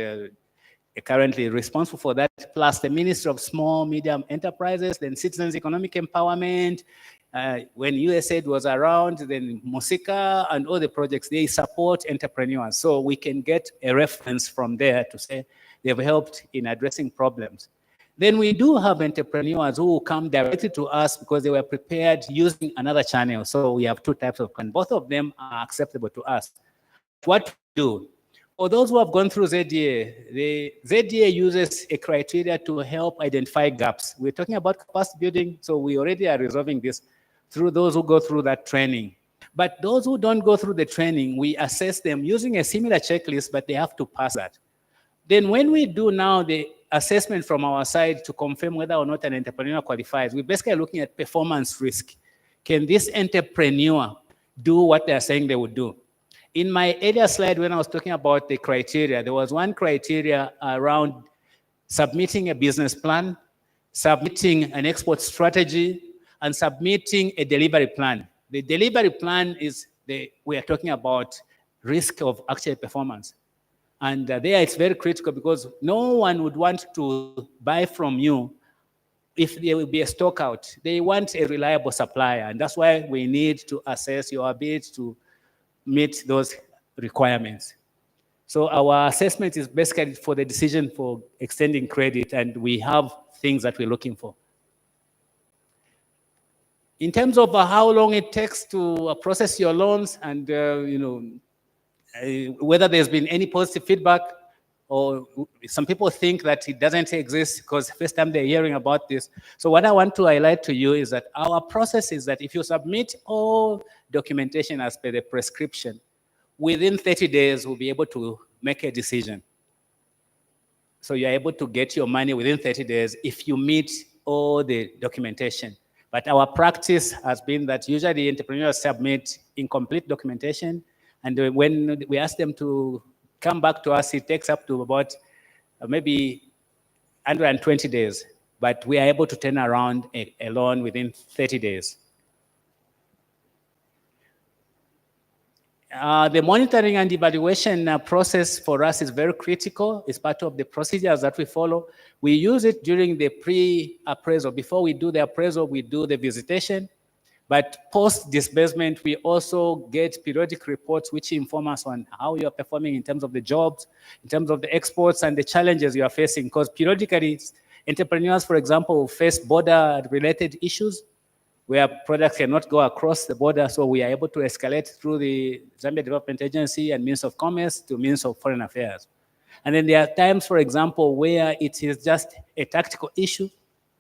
currently responsible for that, plus the Ministry of Small, Medium Enterprises, then Citizens Economic Empowerment. When USAID was around, then Musika and all the projects, they support entrepreneurs. So we can get a reference from there to say they've helped in addressing problems. Then we do have entrepreneurs who come directly to us because they were prepared using another channel. So we have two types of, and both of them are acceptable to us. What we do, for those who have gone through ZDA, the ZDA uses a criteria to help identify gaps. We're talking about capacity building, so we already are resolving this through those who go through that training. But those who don't go through the training, we assess them using a similar checklist, but they have to pass that. Then when we do now the assessment from our side to confirm whether or not an entrepreneur qualifies, we're basically looking at performance risk. Can this entrepreneur do what they're saying they would do? In my earlier slide, when I was talking about the criteria, there was one criteria around submitting a business plan, submitting an export strategy, and submitting a delivery plan. The delivery plan is we are talking about risk of actual performance. And there it's very critical because no one would want to buy from you if there will be a stock out. They want a reliable supplier, and that's why we need to assess your ability to meet those requirements. So our assessment is basically for the decision for extending credit, and we have things that we're looking for. In terms of how long it takes to process your loans and whether there's been any positive feedback, or some people think that it doesn't exist because first time they're hearing about this. So what I want to highlight to you is that our process is that if you submit all documentation as per the prescription, within 30 days, we'll be able to make a decision. So you're able to get your money within 30 days if you meet all the documentation. But our practice has been that usually entrepreneurs submit incomplete documentation, and when we ask them to come back to us, it takes up to about maybe 120 days. But we are able to turn around a loan within 30 days. The monitoring and evaluation process for us is very critical. It's part of the procedures that we follow. We use it during the pre-appraisal. Before we do the appraisal, we do the visitation. But post-disbursement, we also get periodic reports which inform us on how you are performing in terms of the jobs, in terms of the exports and the challenges you are facing. Because periodically, entrepreneurs, for example, face border-related issues where products cannot go across the border, so we are able to escalate through the Zambia Development Agency and Ministry of Commerce to Ministry of Foreign Affairs. And then there are times, for example, where it is just a tactical issue.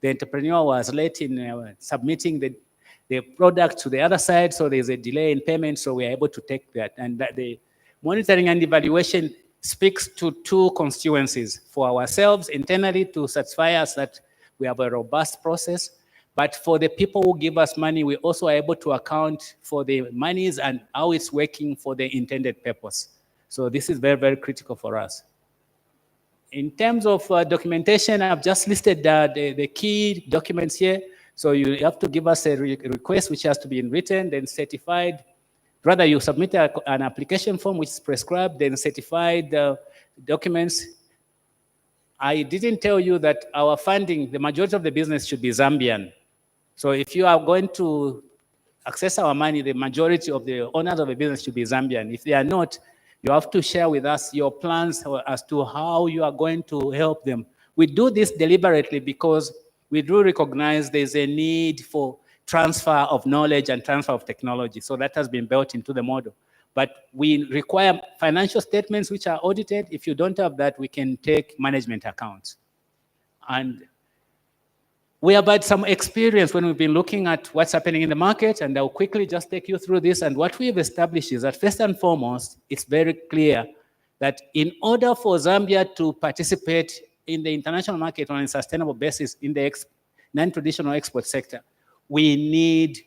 The entrepreneur was late in submitting the product to the other side, so there's a delay in payment, so we are able to take that. And that the monitoring and evaluation speaks to two constituencies: for ourselves internally to satisfy us that We have a robust process. But for the people who give us money, we also are able to account for the monies and how it's working for the intended purpose. So this is very, very critical for us. In terms of documentation, I've just listed the key documents here. So you have to give us a request which has to be in written, then certified. Rather, you submit an application form which is prescribed, then certified documents. I didn't tell you that our funding, the majority of the business should be Zambian. So if you are going to access our money, the majority of the owners of the business should be Zambian. If they are not, you have to share with us your plans as to how you are going to help them. We do this deliberately because we do recognize there's a need for transfer of knowledge and transfer of technology. So that has been built into the model. But we require financial statements which are audited. If you don't have that, we can take management accounts. And we have had some experience when we've been looking at what's happening in the market, and I'll quickly just take you through this. And what we've established is that first and foremost, it's very clear that in order for Zambia to participate in the international market on a sustainable basis in the non-traditional export sector, we need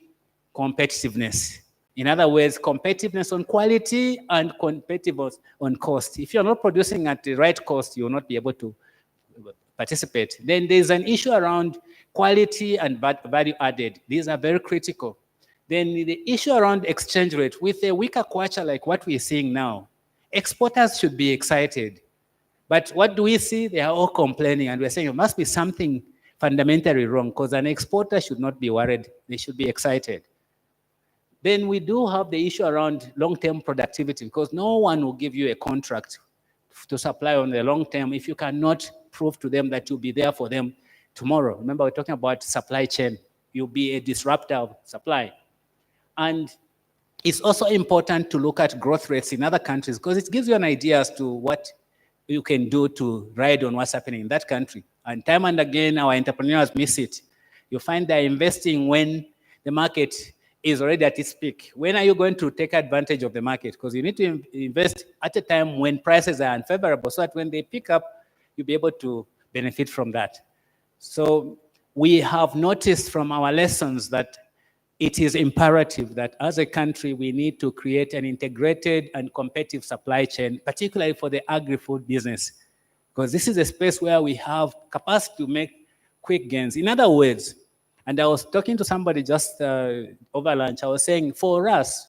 competitiveness. In other words, competitiveness on quality and competitiveness on cost. If you're not producing at the right cost, you'll not be able to participate. Then there's an issue around quality and value added. These are very critical. Then the issue around exchange rate, with a weaker kwacha like what we're seeing now, exporters should be excited. But what do we see? They are all complaining, and we're saying there must be something fundamentally wrong, because an exporter should not be worried. They should be excited. Then we do have the issue around long-term productivity, because no one will give you a contract to supply on the long term if you cannot prove to them that you'll be there for them tomorrow. Remember, we're talking about supply chain. You'll be a disruptor of supply. And it's also important to look at growth rates in other countries, because it gives you an idea as to what you can do to ride on what's happening in that country. And time and again, our entrepreneurs miss it. You find they're investing when the market is already at its peak. When are you going to take advantage of the market? Because you need to invest at a time when prices are unfavorable, so that when they pick up, you'll be able to benefit from that. So we have noticed from our lessons that it is imperative that as a country, we need to create an integrated and competitive supply chain, particularly for the agri-food business, because this is a space where we have capacity to make quick gains. In other words, and I was talking to somebody just over lunch, I was saying, for us,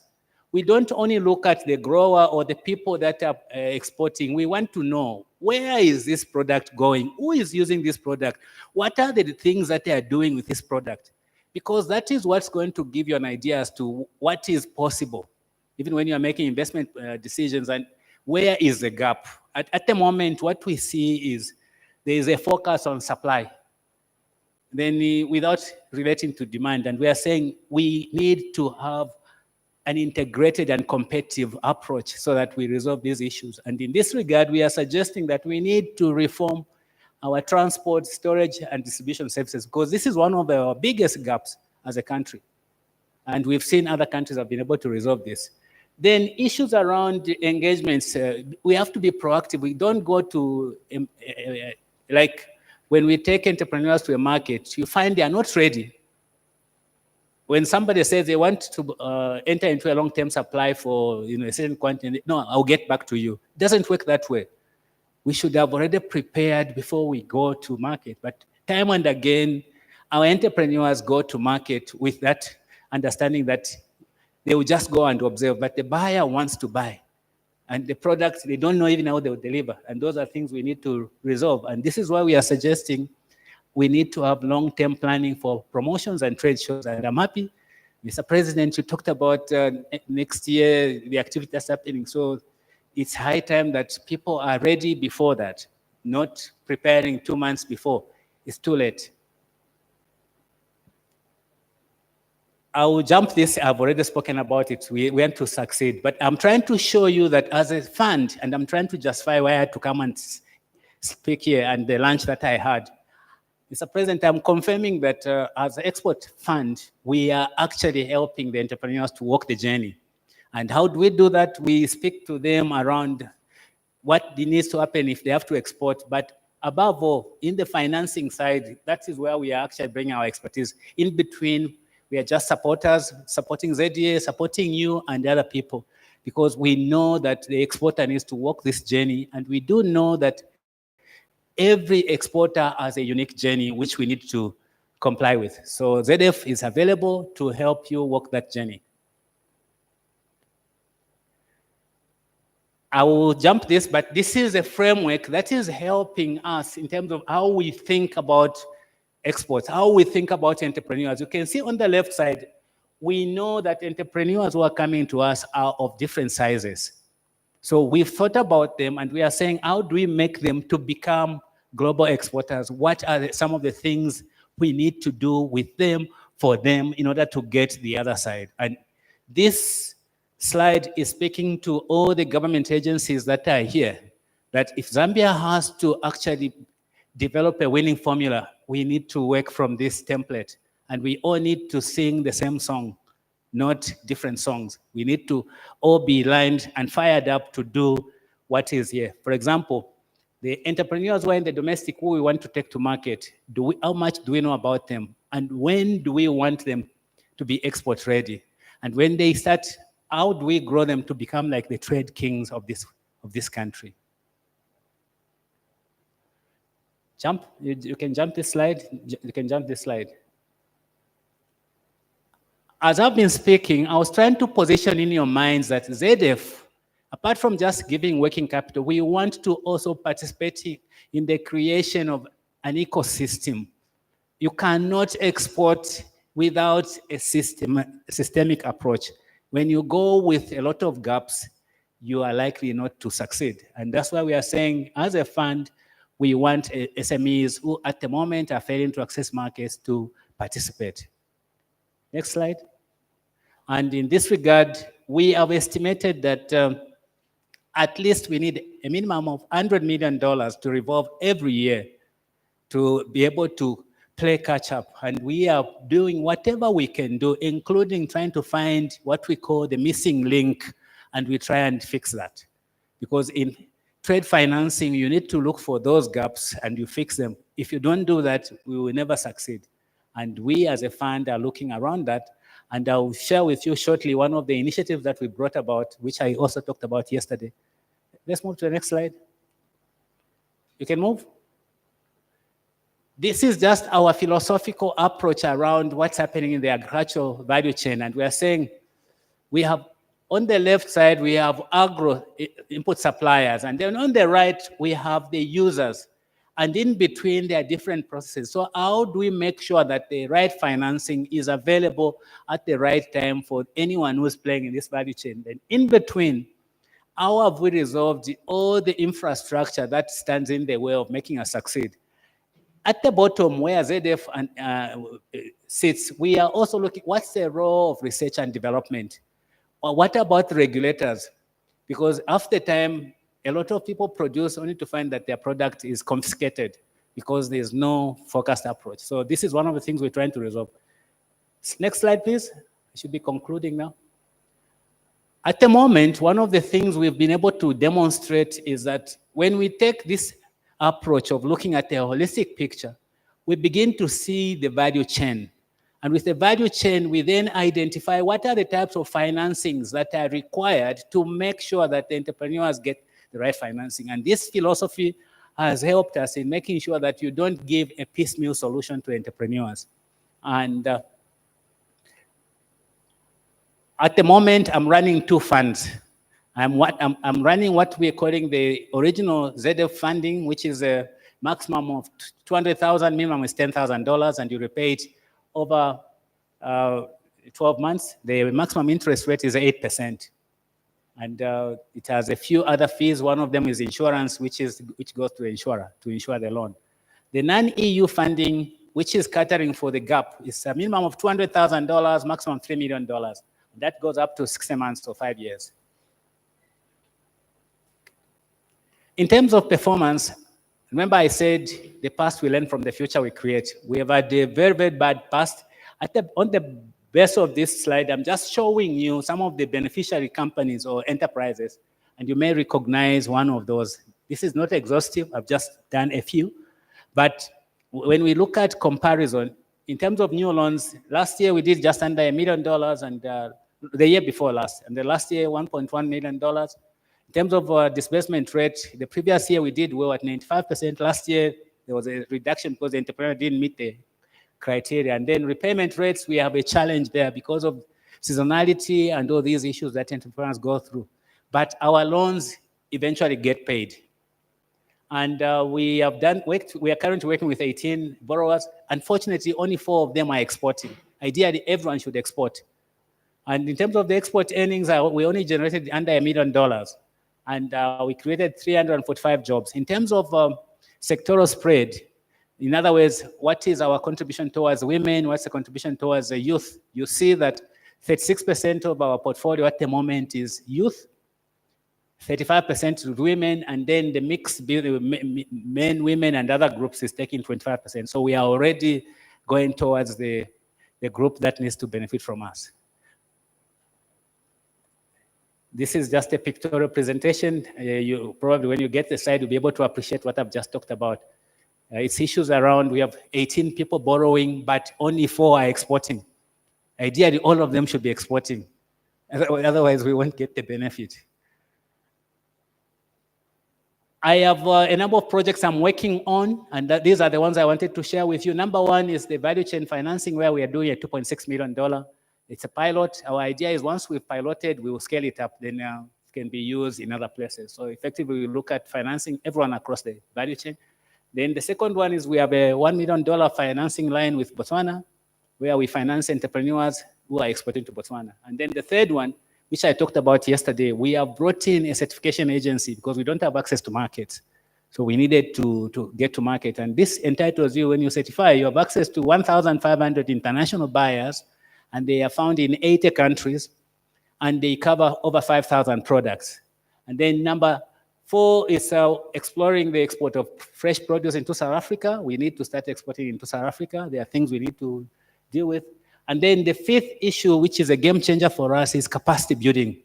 we don't only look at the grower or the people that are exporting. We want to know, where is this product going? Who is using this product? What are the things that they are doing with this product? Because that is what's going to give you an idea as to what is possible, even when you are making investment decisions, and where is the gap. At the moment, what we see is there is a focus on supply, then without relating to demand. And we are saying we need to have an integrated and competitive approach so that we resolve these issues. And in this regard, we are suggesting that we need to reform our transport, storage, and distribution services, because this is one of our biggest gaps as a country. And we've seen other countries have been able to resolve this. Then issues around engagements, we have to be proactive. We don't go to, like when we take entrepreneurs to a market, you find they are not ready. When somebody says they want to enter into a long-term supply for a certain quantity, no, I'll get back to you. It doesn't work that way. We should have already prepared before we go to market. But time and again, our entrepreneurs go to market with that understanding that they will just go and observe, but the buyer wants to buy. And the products, they don't know even how they will deliver. And those are things we need to resolve. And this is why we are suggesting we need to have long-term planning for promotions and trade shows. And I'm happy, Mr. President, you talked about next year, the activity that's happening. So it's high time that people are ready before that, not preparing 2 months before. It's too late. I will jump this. I've already spoken about it. We want to succeed. But I'm trying to show you that as a fund, and I'm trying to justify why I had to come and speak here and the lunch that I had. Mr. President, I'm confirming that as an export fund, we are actually helping the entrepreneurs to walk the journey. And how do we do that? We speak to them around what needs to happen if they have to export. But above all, in the financing side, that is where we are actually bringing our expertise. In between, we are just supporters, supporting ZDA, supporting you and other people, because we know that the exporter needs to walk this journey, and we do know that every exporter has a unique journey which we need to comply with. So ZF is available to help you walk that journey. I will jump this, but this is a framework that is helping us in terms of how we think about exports, how we think about entrepreneurs. You can see on the left side, we know that entrepreneurs who are coming to us are of different sizes. So we've thought about them, and we are saying, how do we make them to become global exporters? What are some of the things we need to do with them, for them, in order to get the other side? And this slide is speaking to all the government agencies that are here, that if Zambia has to actually develop a winning formula, we need to work from this template, and we all need to sing the same song, not different songs. We need to all be aligned and fired up to do what is here. For example, the entrepreneurs who are in the domestic who we want to take to market, how much do we know about them? And when do we want them to be export ready? And when they start, how do we grow them to become like the trade kings of this country? Jump, you can jump this slide. You can jump this slide. As I've been speaking, I was trying to position in your minds that ZF, apart from just giving working capital, we want to also participate in the creation of an ecosystem. You cannot export without a systemic approach. When you go with a lot of gaps, you are likely not to succeed. And that's why we are saying, as a fund, we want SMEs who at the moment are failing to access markets to participate. Next slide. And in this regard, we have estimated that at least we need a minimum of $100 million to revolve every year to be able to play catch up. And we are doing whatever we can do, including trying to find what we call the missing link, and we try and fix that. Because in trade financing, you need to look for those gaps and you fix them. If you don't do that, we will never succeed. And we as a fund are looking around that. And I'll share with you shortly one of the initiatives that we brought about, which I also talked about yesterday. Let's move to the next slide. You can move. This is just our philosophical approach around what's happening in the agricultural value chain. And we are saying we have, on the left side, we have agro input suppliers. And then on the right, we have the users. And in between, there are different processes. So how do we make sure that the right financing is available at the right time for anyone who's playing in this value chain? Then in between, how have we resolved all the infrastructure that stands in the way of making us succeed? At the bottom, where ZF sits, we are also looking, what's the role of research and development? Or what about the regulators? Because after time, a lot of people produce only to find that their product is confiscated because there's no focused approach. So this is one of the things we're trying to resolve. Next slide, please. I should be concluding now. At the moment, one of the things we've been able to demonstrate is that when we take this approach of looking at a holistic picture, we begin to see the value chain. And with the value chain, we then identify what are the types of financings that are required to make sure that the entrepreneurs get the right financing. And this philosophy has helped us in making sure that you don't give a piecemeal solution to entrepreneurs. And at the moment, I'm running two funds. I'm running what we're calling the original ZF funding, which is a maximum of $200,000, minimum is $10,000, and you repay it over 12 months. The maximum interest rate is 8%. And it has a few other fees. One of them is insurance, which goes to the insurer to insure the loan. The non-EU funding, which is catering for the gap, is a minimum of $200,000, maximum $3 million. That goes up to 60 months or 5 years. In terms of performance, remember I said the past we learn from, the future we create. We have had a very, very bad past. On the base of this slide, I'm just showing you some of the beneficiary companies or enterprises, and you may recognize one of those. This is not exhaustive. I've just done a few. But when we look at comparison, in terms of new loans, last year we did just under $1 million, and the year before last, and the last year $1.1 million. In terms of disbursement rate, the previous year we did well at 95%. Last year there was a reduction because the entrepreneur didn't meet the criteria. And then repayment rates, we have a challenge there because of seasonality and all these issues that entrepreneurs go through. But our loans eventually get paid. And we are currently working with 18 borrowers. Unfortunately, only 4 of them are exporting. Ideally, everyone should export. And in terms of the export earnings, we only generated under $1 million. And we created 345 jobs. In terms of sectoral spread, in other words, what is our contribution towards women? What's the contribution towards the youth? You see that 36% of our portfolio at the moment is youth, 35% to women, and then the mix men, women, and other groups is taking 25%. So we are already going towards the group that needs to benefit from us. This is just a pictorial presentation. You probably, when you get the slide, you'll be able to appreciate what I've just talked about. It's issues around, we have 18 people borrowing, but only 4 are exporting. Ideally, all of them should be exporting. Otherwise, we won't get the benefit. I have a number of projects I'm working on, and these are the ones I wanted to share with you. Number one is the value chain financing, where we are doing a $2.6 million. It's a pilot. Our idea is once we've piloted, we will scale it up, then it can be used in other places. So effectively, we look at financing everyone across the value chain. Then the second one is we have a $1 million financing line with Botswana, where we finance entrepreneurs who are exporting to Botswana. And then the third one, which I talked about yesterday, we have brought in a certification agency because we don't have access to markets. So we needed to get to market. And this entitles you, when you certify, you have access to 1,500 international buyers, and they are found in 80 countries, and they cover over 5,000 products. And then number 4 is exploring the export of fresh produce into South Africa. We need to start exporting into South Africa. There are things we need to deal with. And then the 5th issue, which is a game changer for us, is capacity building.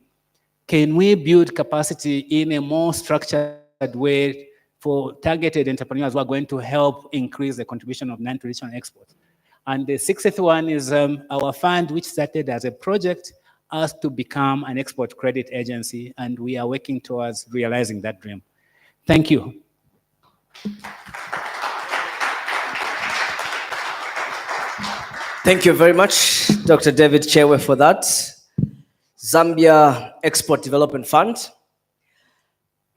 Can we build capacity in a more structured way for targeted entrepreneurs who are going to help increase the contribution of non-traditional exports? And the 6th one is our fund, which started as a project, us to become an export credit agency, and we are working towards realizing that dream. Thank you. Thank you very much, Dr. David Chewe, for that. Zambia Export Development Fund.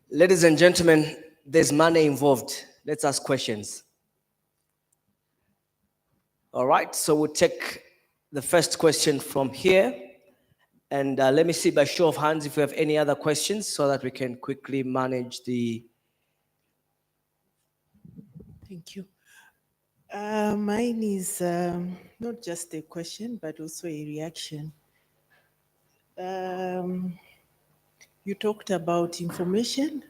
Ladies and gentlemen, there's money involved. Let's ask questions. All right, so we'll take the first question from here. And let me see by show of hands if we have any other questions so that we can quickly manage the... Thank you. Mine is not just a question, but also a reaction. You talked about information,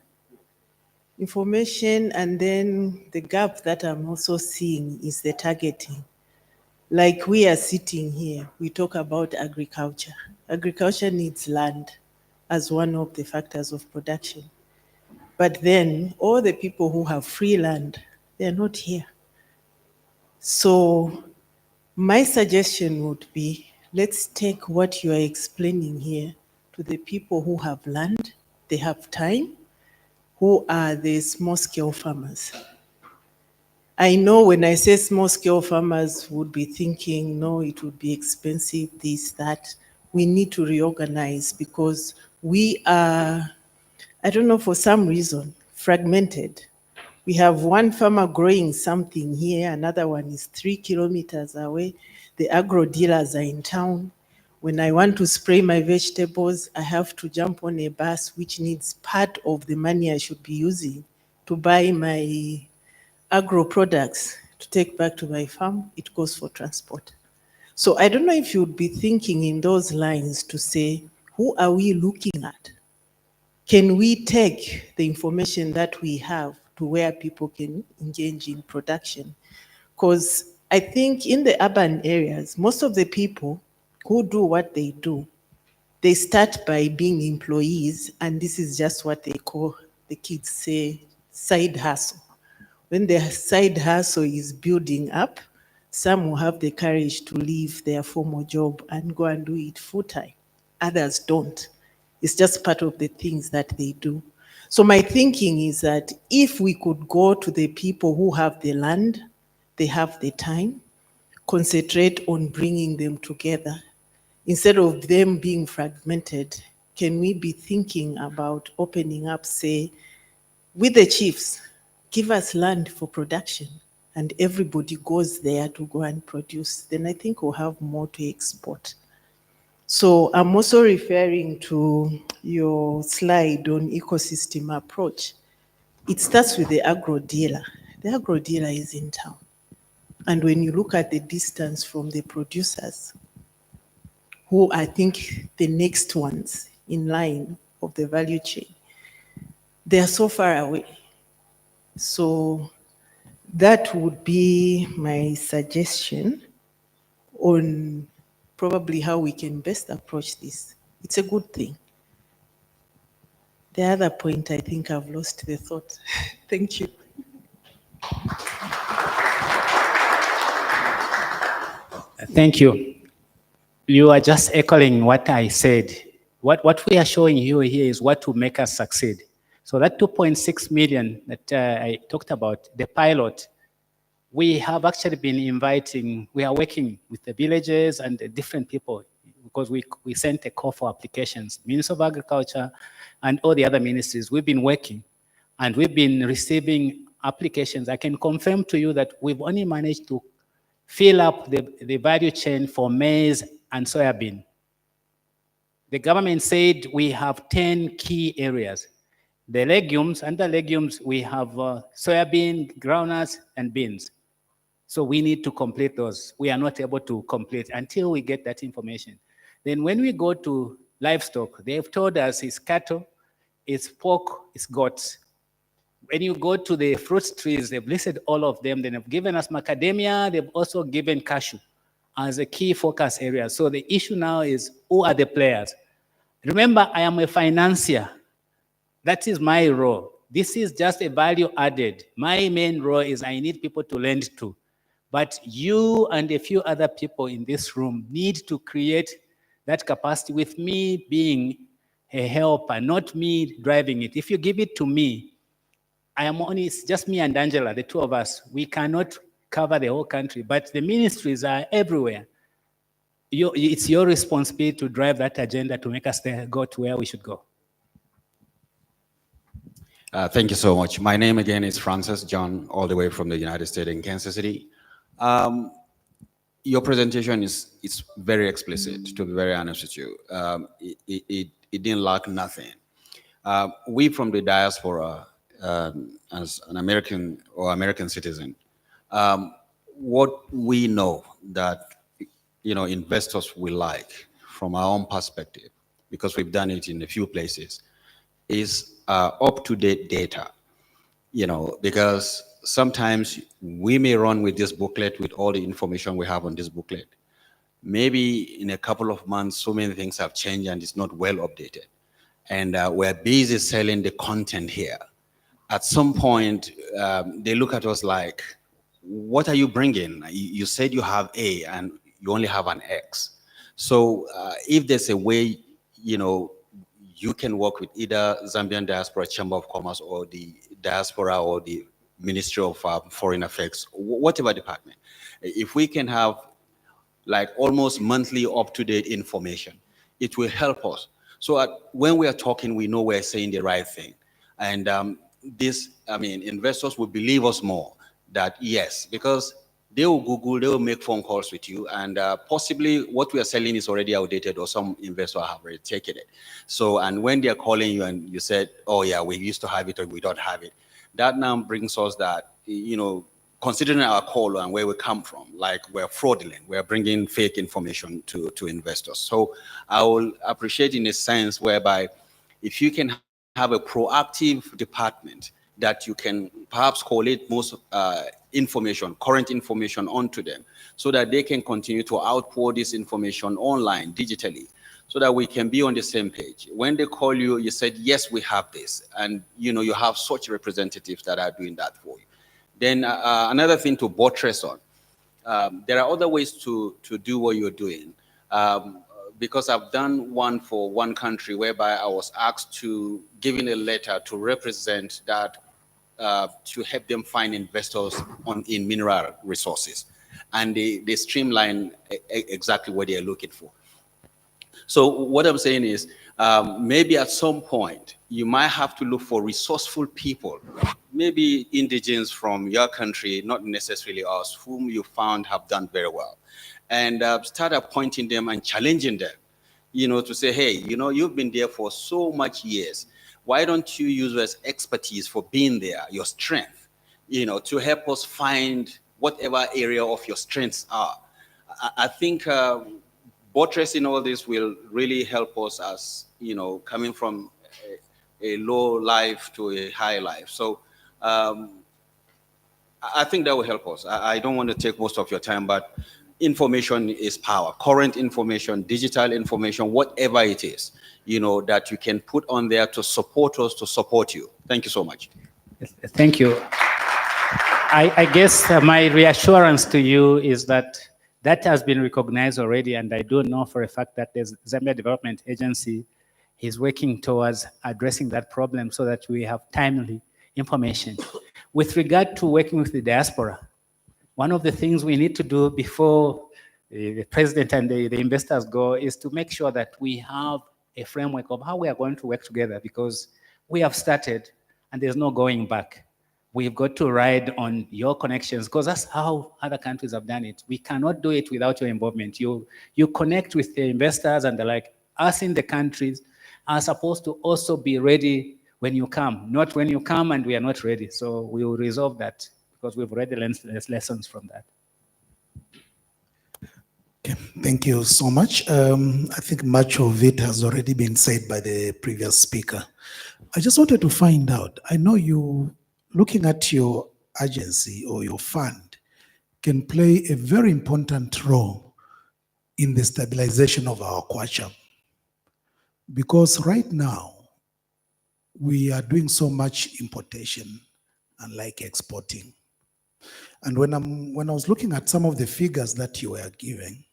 and then the gap that I'm also seeing is the targeting. Like we are sitting here, we talk about agriculture. Agriculture needs land as one of the factors of production. But then all the people who have free land, they're not here. So my suggestion would be, let's take what you are explaining here to the people who have land, they have time, who are the small-scale farmers. I know when I say small-scale farmers would be thinking, no, it would be expensive, this, that. We need to reorganize because we are, I don't know, for some reason, fragmented. We have one farmer growing something here, another one is 3 kilometers away. The agro dealers are in town. When I want to spray my vegetables, I have to jump on a bus, which needs part of the money I should be using to buy my agro products to take back to my farm. It goes for transport. So I don't know if you would be thinking in those lines to say, who are we looking at? Can we take the information that we have to where people can engage in production? Because I think in the urban areas, most of the people who do what they do, they start by being employees, and this is just what they call, the kids say, side hustle. When the side hustle is building up, some will have the courage to leave their formal job and go and do it full time. Others don't. It's just part of the things that they do. So my thinking is that if we could go to the people who have the land, they have the time, concentrate on bringing them together, instead of them being fragmented, can we be thinking about opening up, say, with the chiefs, give us land for production, and everybody goes there to go and produce, then I think we'll have more to export. So I'm also referring to your slide on ecosystem approach. It starts with the agro dealer. The agro dealer is in town. And when you look at the distance from the producers, who I think the next ones in line of the value chain, they are so far away. So that would be my suggestion on probably how we can best approach this. It's a good thing. The other point, I think I've lost the thought. Thank you. Thank you. You are just echoing what I said. What we are showing you here is what will make us succeed. So that 2.6 million that I talked about, the pilot, we have actually been inviting, we are working with the villages and the different people because we sent a call for applications. Ministry of Agriculture and all the other ministries, we've been working and we've been receiving applications. I can confirm to you that we've only managed to fill up the value chain for maize and soybean. The government said we have 10 key areas. The legumes, under legumes, we have soybean, groundnuts, and beans. So we need to complete those. We are not able to complete until we get that information. Then when we go to livestock, they've told us it's cattle, it's pork, it's goats. When you go to the fruit trees, they've listed all of them. Then they've given us macadamia, they've also given cashew as a key focus area. So the issue now is, who are the players? Remember, I am a financier. That is my role. This is just a value added. My main role is I need people to lend to. But you and a few other people in this room need to create that capacity with me being a helper, not me driving it. If you give it to me, I am only, it's just me and Angela, the two of us. We cannot cover the whole country, but the ministries are everywhere. It's your responsibility to drive that agenda to make us go to where we should go. Thank you so much. My name again is Francis John, all the way from the United States in Kansas City. Your presentation is very explicit, to be very honest with you. It didn't lack nothing. We from the diaspora, as an American or American citizen, what we know that investors will like from our own perspective, because we've done it in a few places, is up-to-date data, because sometimes we may run with this booklet with all the information we have on this booklet. Maybe in a couple of months, so many things have changed and it's not well updated. And we're busy selling the content here. At some point, they look at us like, what are you bringing? You said you have A and you only have an X. So if there's a way, you can work with either Zambian Diaspora Chamber of Commerce or the diaspora or the Ministry of Foreign Affairs, whatever department. If we can have like almost monthly up-to-date information, it will help us. So when we are talking, we know we're saying the right thing. And investors will believe us more that yes, because they will Google, they will make phone calls with you, and possibly what we are selling is already outdated or some investor have already taken it. So, and when they're calling you and you said, oh yeah, we used to have it or we don't have it, that now brings us that, considering our call and where we come from, like we're fraudulent, we're bringing fake information to investors. So I will appreciate in a sense whereby if you can have a proactive department that you can perhaps collate most current information onto them so that they can continue to outpour this information online, digitally, so that we can be on the same page. When they call you, you said, yes, we have this. And you have such representatives that are doing that for you. Then another thing to buttress on, there are other ways to do what you're doing. Because I've done one for one country whereby I was asked to give in a letter to represent that, to help them find investors in mineral resources. And they streamline exactly what they're looking for. So what I'm saying is, maybe at some point, you might have to look for resourceful people, maybe indigenes from your country, not necessarily us, whom you found have done very well. And start appointing them and challenging them, to say, hey, you've been there for so much years. Why don't you use your expertise for being there, your strength, to help us find whatever area of your strengths are. I think buttressing all this will really help us as, coming from a low life to a high life. So I think that will help us. I don't want to take most of your time, but information is power. Current information, digital information, whatever it is, that you can put on there to support us, to support you. Thank you so much. Thank you. I guess my reassurance to you is that has been recognized already, and I do know for a fact that the Zambia Development Agency is working towards addressing that problem so that we have timely information. With regard to working with the diaspora, one of the things we need to do before the president and the investors go is to make sure that we have a framework of how we are going to work together, because we have started and there's no going back. We've got to ride on your connections, because that's how other countries have done it. We cannot do it without your involvement. You connect with the investors, and like us in the countries are supposed to also be ready when you come, not when you come and we are not ready. So we will resolve that, because we've already learned lessons from that. Okay, thank you so much. I think much of it has already been said by the previous speaker. I just wanted to find out, I know you, looking at your agency or your fund, can play a very important role in the stabilization of our kwacha. Because right now, we are doing so much importation and like exporting. And when I was looking at some of the figures that you were giving,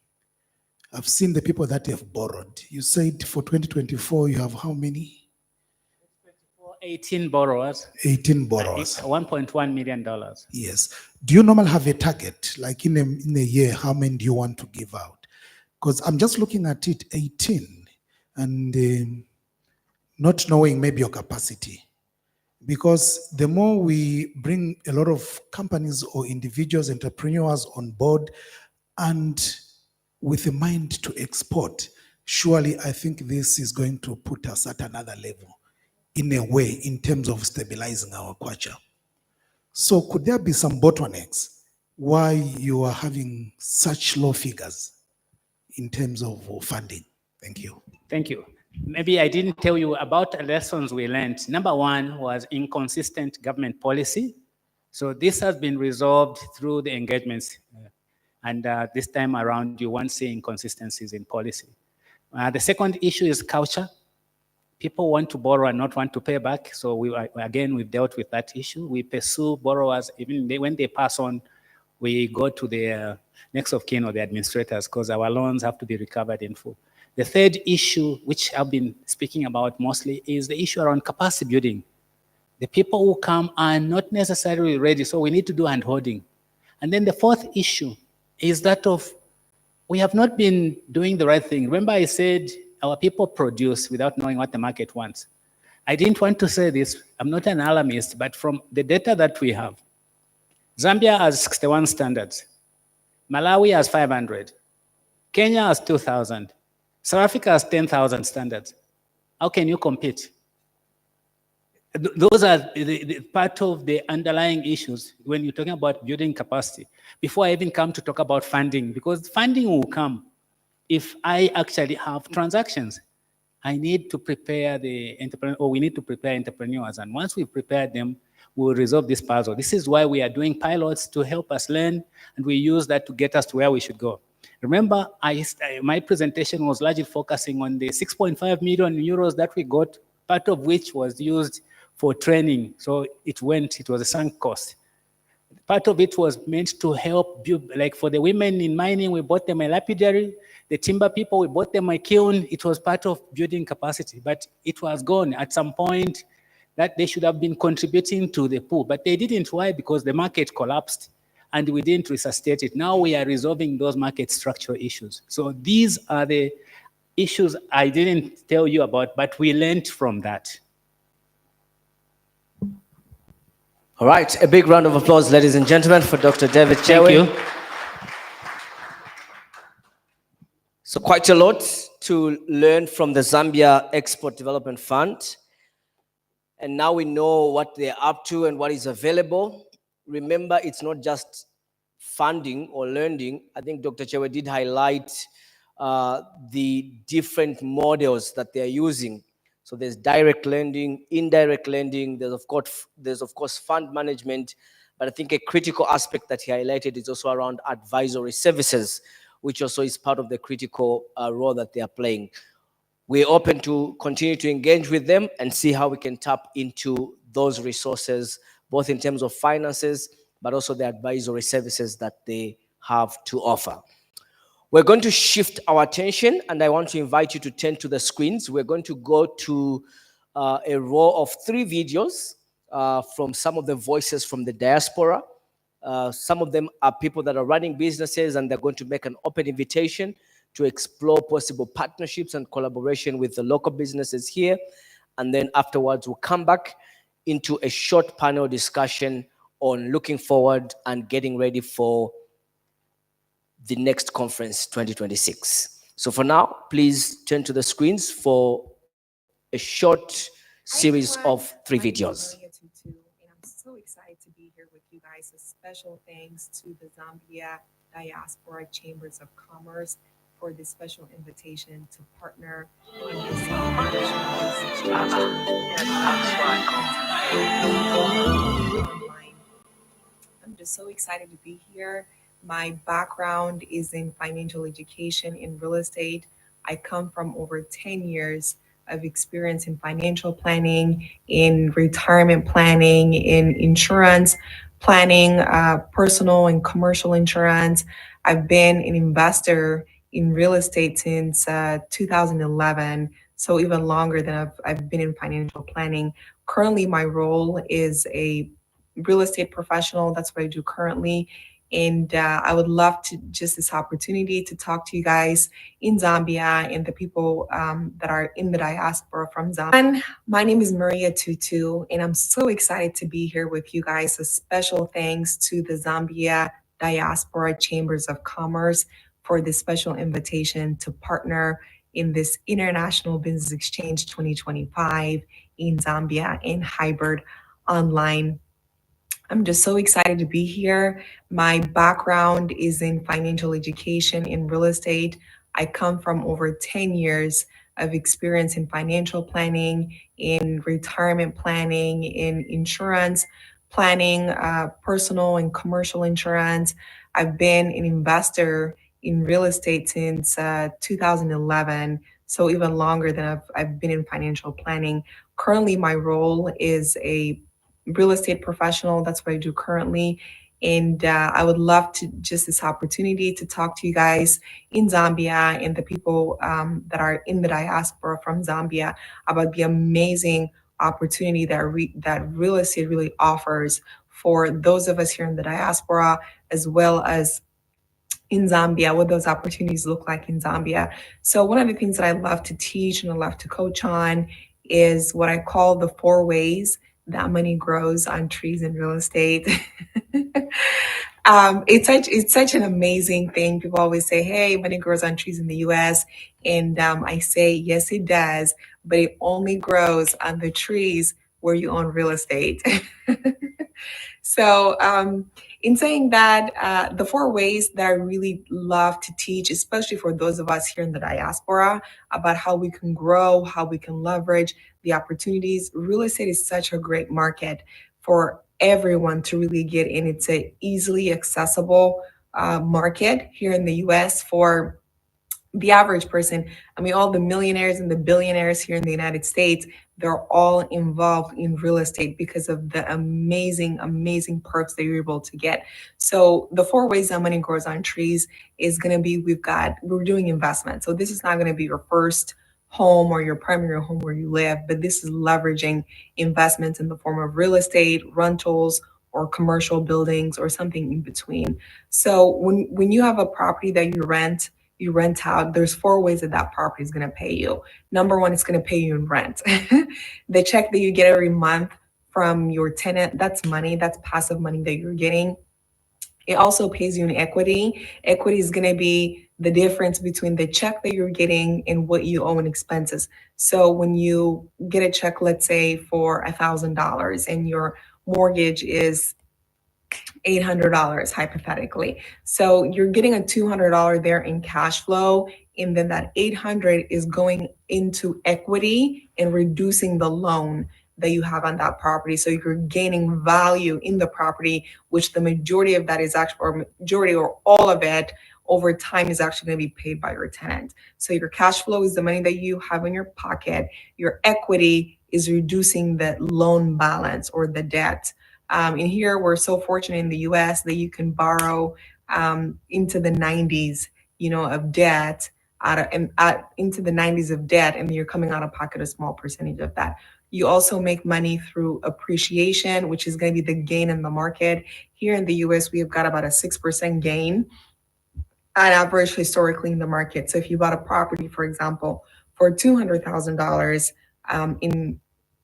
I've seen the people that have borrowed. You said for 2024, you have how many? 18 borrowers. 18 borrowers. $1.1 million. Yes. Do you normally have a target? Like in a year, how many do you want to give out? Because I'm just looking at it, 18, and not knowing maybe your capacity. Because the more we bring a lot of companies or individuals, entrepreneurs on board, and with a mind to export, surely I think this is going to put us at another level in a way, in terms of stabilizing our kwacha. So could there be some bottlenecks why you are having such low figures in terms of funding? Thank you. Thank you. Maybe I didn't tell you about the lessons we learned. Number one was inconsistent government policy. So this has been resolved through the engagements. And this time around, you won't see inconsistencies in policy. The second issue is culture. People want to borrow and not want to pay back. So we've dealt with that issue. We pursue borrowers, even when they pass on, we go to the next of kin or the administrators, because our loans have to be recovered in full. The third issue, which I've been speaking about mostly, is the issue around capacity building. The people who come are not necessarily ready, so we need to do handholding. And then the fourth issue is that of, we have not been doing the right thing. Remember I said our people produce without knowing what the market wants. I didn't want to say this, I'm not an alarmist, but from the data that we have, Zambia has 61 standards, Malawi has 500, Kenya has 2,000, South Africa has 10,000 standards. How can you compete? Those are the part of the underlying issues when you're talking about building capacity. Before I even come to talk about funding, because funding will come if I actually have transactions. I need to prepare the entrepreneur, or we need to prepare entrepreneurs. And once we prepare them, we'll resolve this puzzle. This is why we are doing pilots to help us learn, and we use that to get us to where we should go. Remember, my presentation was largely focusing on the 6.5 million euros that we got, part of which was used for training. So it was a sunk cost. Part of it was meant to help build, like for the women in mining, we bought them a lapidary. The timber people, we bought them a kiln. It was part of building capacity, but it was gone at some point that they should have been contributing to the pool, but they didn't. Why? Because the market collapsed and we didn't resuscitate it. Now we are resolving those market structural issues. So these are the issues I didn't tell you about, but we learned from that. All right, a big round of applause, ladies and gentlemen, for Dr. David Chewe. Thank you. So quite a lot to learn from the Zambia Export Development Fund. And now we know what they're up to and what is available. Remember, it's not just funding or lending. I think Dr. Chewe did highlight the different models that they're using. So there's direct lending, indirect lending, there's of course fund management, but I think a critical aspect that he highlighted is also around advisory services, which also is part of the critical role that they are playing. We're open to continue to engage with them and see how we can tap into those resources, both in terms of finances, but also the advisory services that they have to offer. We're going to shift our attention, and I want to invite you to turn to the screens. We're going to go to a row of 3 videos from some of the voices from the diaspora. Some of them are people that are running businesses, and they're going to make an open invitation to explore possible partnerships and collaboration with the local businesses here. And then afterwards, we'll come back into a short panel discussion on looking forward and getting ready for the next conference 2026. So for now, please turn to the screens for a short series of 3 videos. And I'm so excited to be here with you guys. A special thanks to the Zambia Diaspora Chambers of Commerce for this special invitation to partner in this online. I'm just so excited to be here. My background is in financial education in real estate. I come from over 10 years of experience in financial planning, in retirement planning, in insurance planning, personal and commercial insurance. I've been an investor in real estate since 2011, so even longer than I've been in financial planning. Currently, my role is a real estate professional. That's what I do currently. And I would love to just this opportunity to talk to you guys in Zambia and the people that are in the diaspora from Zambia. And my name is Maria Tutu, and I'm so excited to be here with you guys. A special thanks to the Zambia Diaspora Chambers of Commerce for this special invitation to partner in this International Business Exchange 2025 in Zambia in hybrid online. I'm just so excited to be here. My background is in financial education in real estate. I come from over 10 years of experience in financial planning, in retirement planning, in insurance planning, personal and commercial insurance. I've been an investor in real estate since 2011, so even longer than I've been in financial planning. Currently, my role is a real estate professional. That's what I do currently. And I would love to just this opportunity to talk to you guys in Zambia and the people that are in the diaspora from Zambia about the amazing opportunity that real estate really offers for those of us here in the diaspora, as well as in Zambia, what those opportunities look like in Zambia. So one of the things that I love to teach and I love to coach on is what I call the 4 ways that money grows on trees in real estate. It's such an amazing thing. People always say, hey, money grows on trees in the US. And I say, yes, it does, but it only grows on the trees where you own real estate. So in saying that, the 4 ways that I really love to teach, especially for those of us here in the diaspora, about how we can grow, how we can leverage the opportunities. Real estate is such a great market for everyone to really get in. It's a easily accessible market here in the US for the average person. I mean, all the millionaires and the billionaires here in the United States, they're all involved in real estate because of the amazing, amazing perks that you're able to get. So the 4 ways that money grows on trees is going to be, we're doing investment. So this is not going to be your first home or your primary home where you live, but this is leveraging investments in the form of real estate, rentals, or commercial buildings or something in between. So when you have a property that you rent out, there's 4 ways that that property is going to pay you. Number one, it's going to pay you in rent. The check that you get every month from your tenant, that's money, that's passive money that you're getting. It also pays you in equity. Equity is going to be the difference between the check that you're getting and what you owe in expenses. So when you get a check, let's say for $1,000 and your mortgage is $800 hypothetically. So you're getting a $200 there in cash flow, and then that 800 is going into equity and reducing the loan that you have on that property. So you're gaining value in the property, which the majority of that is actually, or majority or all of it over time is actually going to be paid by your tenant. So your cash flow is the money that you have in your pocket. Your equity is reducing the loan balance or the debt. And here we're so fortunate in the US that you can borrow into the 90s, of debt, into the 90s of debt, and you're coming out of pocket a small percentage of that. You also make money through appreciation, which is going to be the gain in the market. Here in the US, we have got about a 6% gain on average historically in the market. So if you bought a property, for example, for $200,000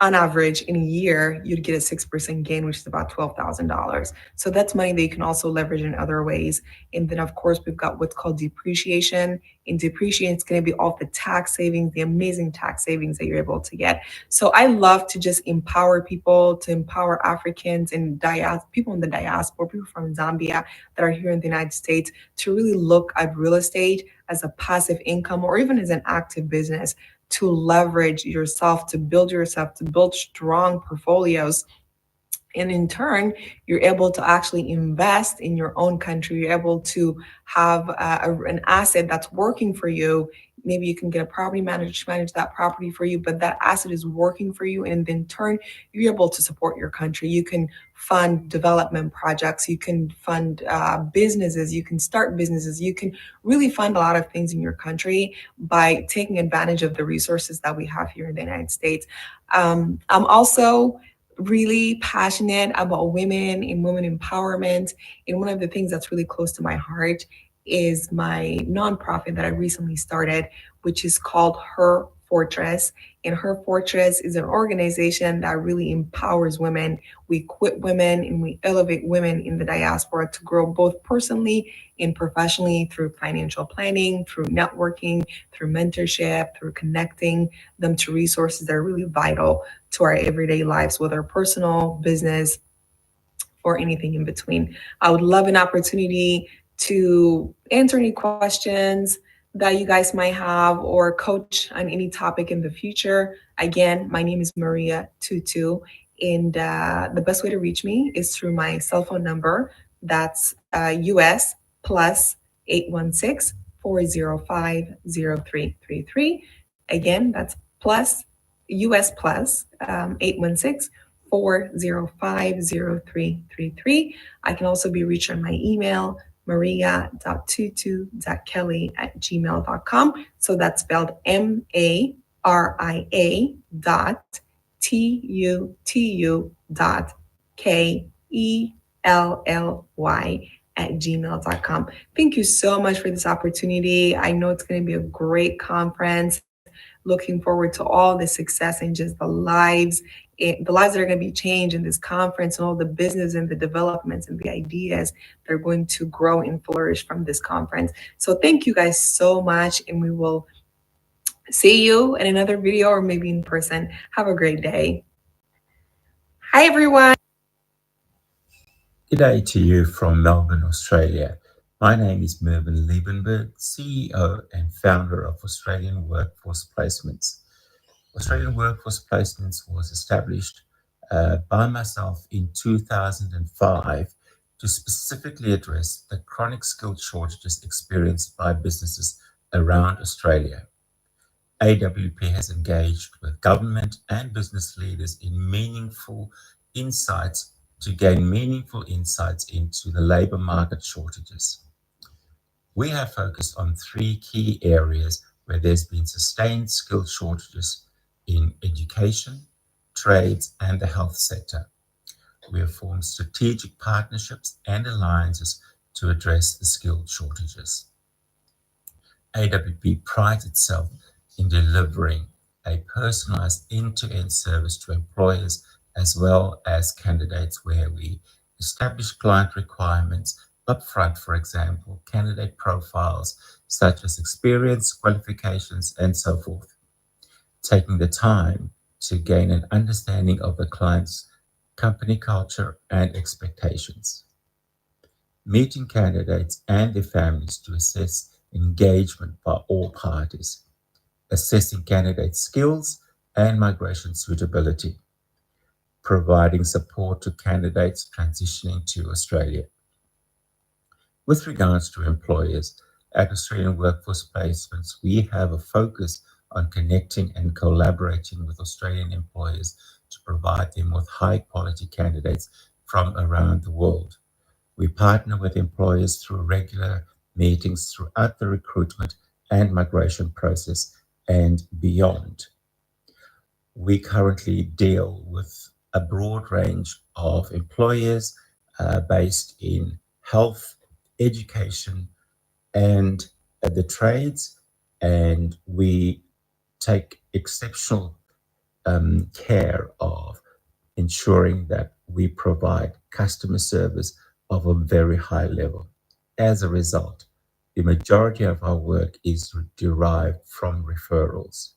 on average in a year, you'd get a 6% gain, which is about $12,000. So that's money that you can also leverage in other ways. And then, of course, we've got what's called depreciation. In depreciation, it's going to be all the tax savings, the amazing tax savings that you're able to get. So I love to just empower people, to empower Africans and people in the diaspora, people from Zambia that are here in the United States, to really look at real estate as a passive income or even as an active business, to leverage yourself, to build strong portfolios. And in turn, you're able to actually invest in your own country. You're able to have an asset that's working for you. Maybe you can get a property manager to manage that property for you, but that asset is working for you. And in turn, you're able to support your country. You can fund development projects. You can fund businesses. You can start businesses. You can really fund a lot of things in your country by taking advantage of the resources that we have here in the United States. I'm also really passionate about women and women empowerment. And one of the things that's really close to my heart is my nonprofit that I recently started, which is called Her Fortress. And Her Fortress is an organization that really empowers women. We equip women and we elevate women in the diaspora to grow both personally and professionally through financial planning, through networking, through mentorship, through connecting them to resources that are really vital to our everyday lives, whether personal, business, or anything in between. I would love an opportunity to answer any questions that you guys might have or coach on any topic in the future. Again, my name is Maria Tutu, and the best way to reach me is through my cell phone number. That's US plus 816-405-0333. Again, that's US plus 816-405-0333. I can also be reached on my email, maria.tutu.kelly@gmail.com. So that's spelled MARIA.TUTU.KELLY@gmail.com. Thank you so much for this opportunity. I know it's going to be a great conference. Looking forward to all the success and just the lives that are going to be changed in this conference, and all the business and the developments and the ideas that are going to grow and flourish from this conference. So thank you guys so much, and we will see you in another video or maybe in person. Have a great day. Hi, everyone. Good day to you from Melbourne, Australia. My name is Mervyn Liebenberg, CEO and founder of Australian Workforce Placements. Australian Workforce Placements was established by myself in 2005 to specifically address the chronic skilled shortages experienced by businesses around Australia. AWP has engaged with government and business leaders in to gain meaningful insights into the labor market shortages. We have focused on 3 key areas where there's been sustained skill shortages in education, trades, and the health sector. We have formed strategic partnerships and alliances to address the skilled shortages. AWP prides itself in delivering a personalized end-to-end service to employers as well as candidates, where we establish client requirements upfront, for example, candidate profiles such as experience, qualifications, and so forth, taking the time to gain an understanding of the client's company culture and expectations. Meeting candidates and their families to assess engagement by all parties, assessing candidates' skills and migration suitability, providing support to candidates transitioning to Australia. With regards to employers, at Australian Workforce Placements, we have a focus on connecting and collaborating with Australian employers to provide them with high-quality candidates from around the world. We partner with employers through regular meetings throughout the recruitment and migration process and beyond. We currently deal with a broad range of employers based in health, education, and the trades, and we take exceptional care of ensuring that we provide customer service of a very high level. As a result, the majority of our work is derived from referrals.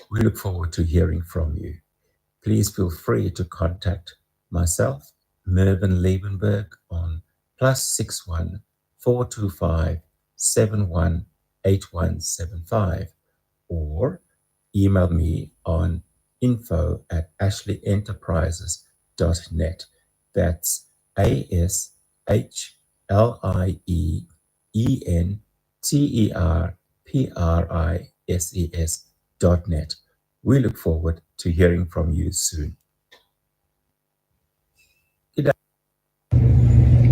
We look forward to hearing from you. Please feel free to contact myself, Mervyn Liebenberg, on +61 425 718175, or email me on info@ashleenterprises.net. That's ASHLIENTERPRISES.net. We look forward to hearing from you soon.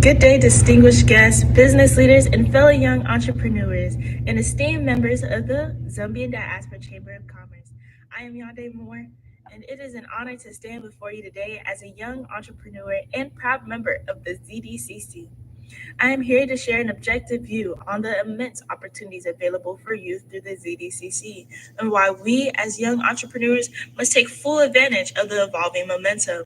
Good day, distinguished guests, business leaders, and fellow young entrepreneurs, and esteemed members of the Zambian Diaspora Chamber of Commerce. I am Yande Moore, and it is an honor to stand before you today as a young entrepreneur and proud member of the ZDCC. I am here to share an objective view on the immense opportunities available for youth through the ZDCC, and why we as young entrepreneurs must take full advantage of the evolving momentum.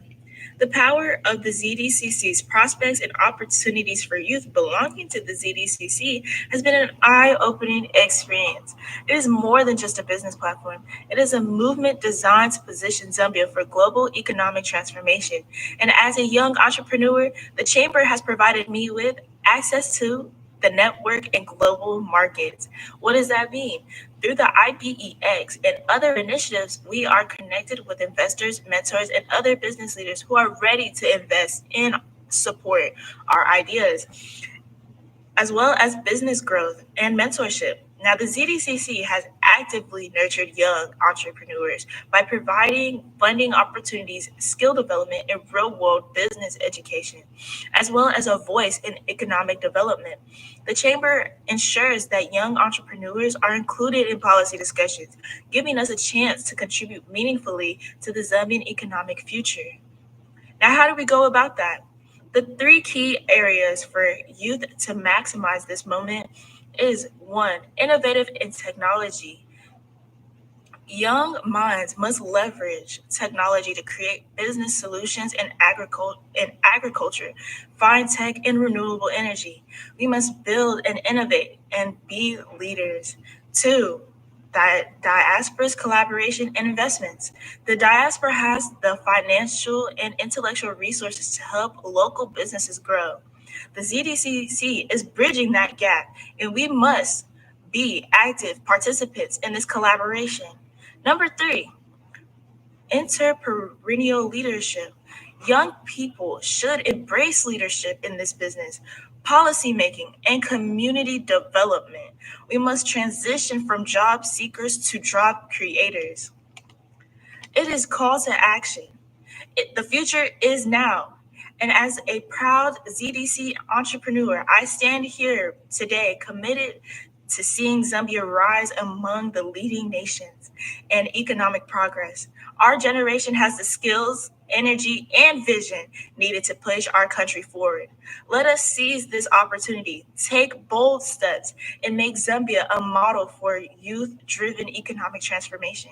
The power of the ZDCC's prospects and opportunities for youth belonging to the ZDCC has been an eye-opening experience. It is more than just a business platform. It is a movement designed to position Zambia for global economic transformation. And as a young entrepreneur, the Chamber has provided me with access to the network and global markets. What does that mean? Through the IBEX and other initiatives, we are connected with investors, mentors, and other business leaders who are ready to invest and support our ideas, as well as business growth and mentorship. Now, the ZDCC has actively nurtured young entrepreneurs by providing funding opportunities, skill development, and real-world business education, as well as a voice in economic development. The Chamber ensures that young entrepreneurs are included in policy discussions, giving us a chance to contribute meaningfully to the Zambian economic future. Now, how do we go about that? The 3 key areas for youth to maximize this moment is 1, innovative in technology. Young minds must leverage technology to create business solutions in agriculture, fintech, and renewable energy. We must build and innovate and be leaders. 2, diaspora's collaboration and investments. The diaspora has the financial and intellectual resources to help local businesses grow. The ZDCC is bridging that gap, and we must be active participants in this collaboration. Number 3, entrepreneurial leadership. Young people should embrace leadership in this business, policy making, and community development. We must transition from job seekers to job creators. It is call to action. The future is now. And as a proud ZDC entrepreneur, I stand here today committed to seeing Zambia rise among the leading nations in economic progress. Our generation has the skills, energy, and vision needed to push our country forward. Let us seize this opportunity, take bold steps, and make Zambia a model for youth driven economic transformation.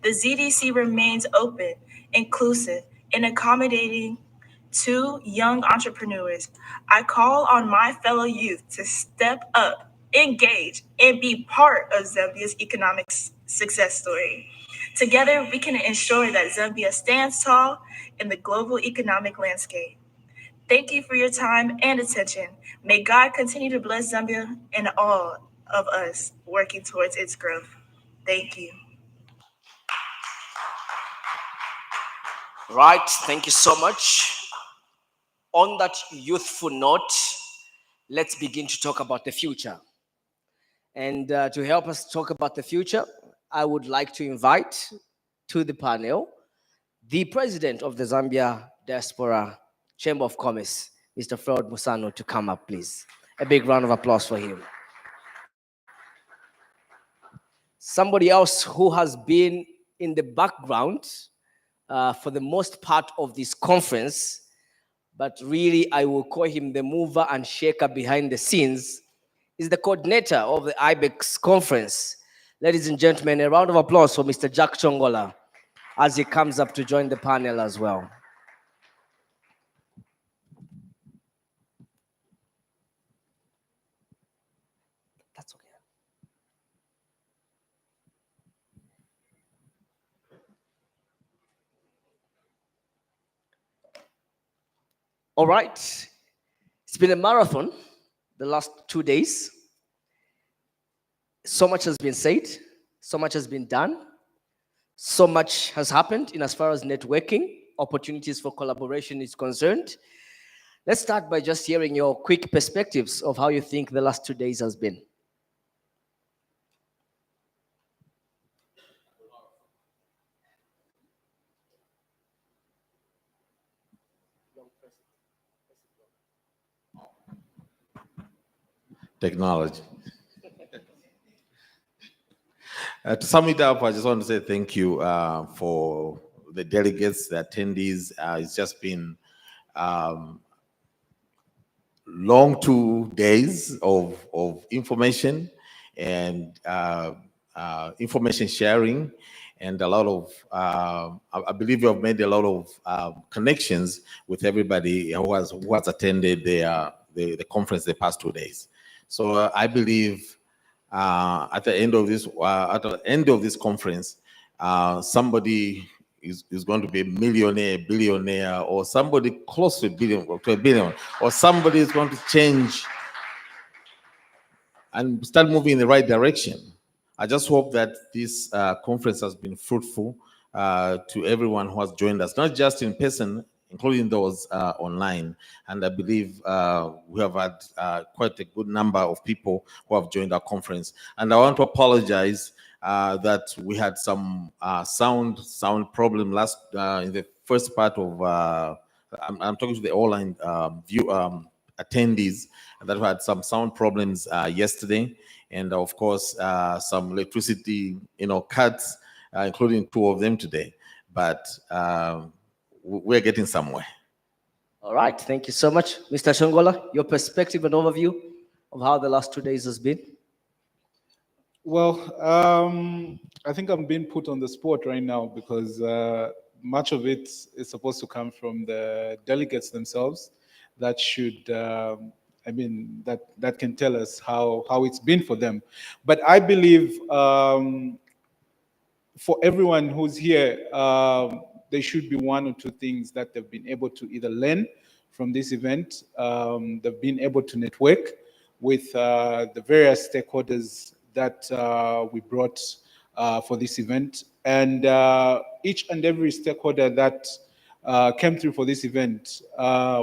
The ZDC remains open, inclusive, and accommodating to young entrepreneurs. I call on my fellow youth to step up, engage, and be part of Zambia's economic success story. Together, we can ensure that Zambia stands tall in the global economic landscape. Thank you for your time and attention. May God continue to bless Zambia and all of us working towards its growth. Thank you. Right, thank you so much. On that youthful note, let's begin to talk about the future. And to help us talk about the future, I would like to invite to the panel the president of the Zambia Diaspora Chamber of Commerce, Mr. Fred Musano, to come up, please. A big round of applause for him. Somebody else who has been in the background for the most part of this conference, but really I will call him the mover and shaker behind the scenes, is the coordinator of the IBEX conference. Ladies and gentlemen, a round of applause for Mr. Jack Chongola as he comes up to join the panel as well. That's okay. All right, it's been a marathon the last 2 days. So much has been said, so much has been done, so much has happened in as far as networking, opportunities for collaboration is concerned. Let's start by just hearing your quick perspectives of how you think the last 2 days has been. Technology. To sum it up, I just want to say thank you for the delegates, the attendees. It's just been long 2 days of information and information sharing, and a lot of, I believe you have made a lot of connections with everybody who has attended the conference the past 2 days. So I believe at the end of this conference, somebody is going to be a millionaire, billionaire, or somebody close to a billion, or somebody is going to change and start moving in the right direction. I just hope that this conference has been fruitful to everyone who has joined us, not just in person, including those online. And I believe we have had quite a good number of people who have joined our conference. And I want to apologize that we had some sound problem in the first part of, I'm talking to the online attendees that had some sound problems yesterday. And of course, some electricity, cuts, including 2 of them today. But we're getting somewhere. All right, thank you so much. Mr. Chongola, your perspective and overview of how the last 2 days has been? Well, I think I'm being put on the spot right now because much of it is supposed to come from the delegates themselves. That should, that can tell us how it's been for them. But I believe for everyone who's here, there should be 1 or 2 things that they've been able to either learn from this event. They've been able to network with the various stakeholders that we brought for this event. And each and every stakeholder that came through for this event.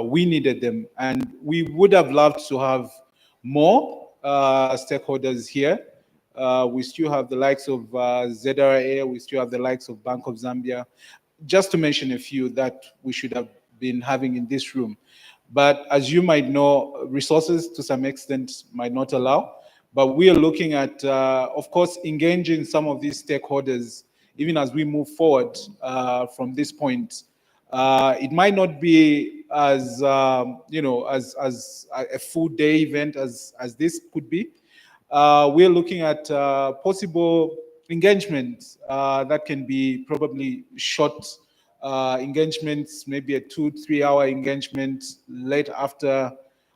We needed them, and we would have loved to have more stakeholders here. We still have the likes of ZRA, we still have the likes of Bank of Zambia, just to mention a few that we should have been having in this room. But as you might know, resources to some extent might not allow. But we are looking at, of course, engaging some of these stakeholders, even as we move forward from this point. It might not be as, as a full day event as this could be. We're looking at possible engagement that can be probably short engagements, maybe a 2-3 hour engagement late after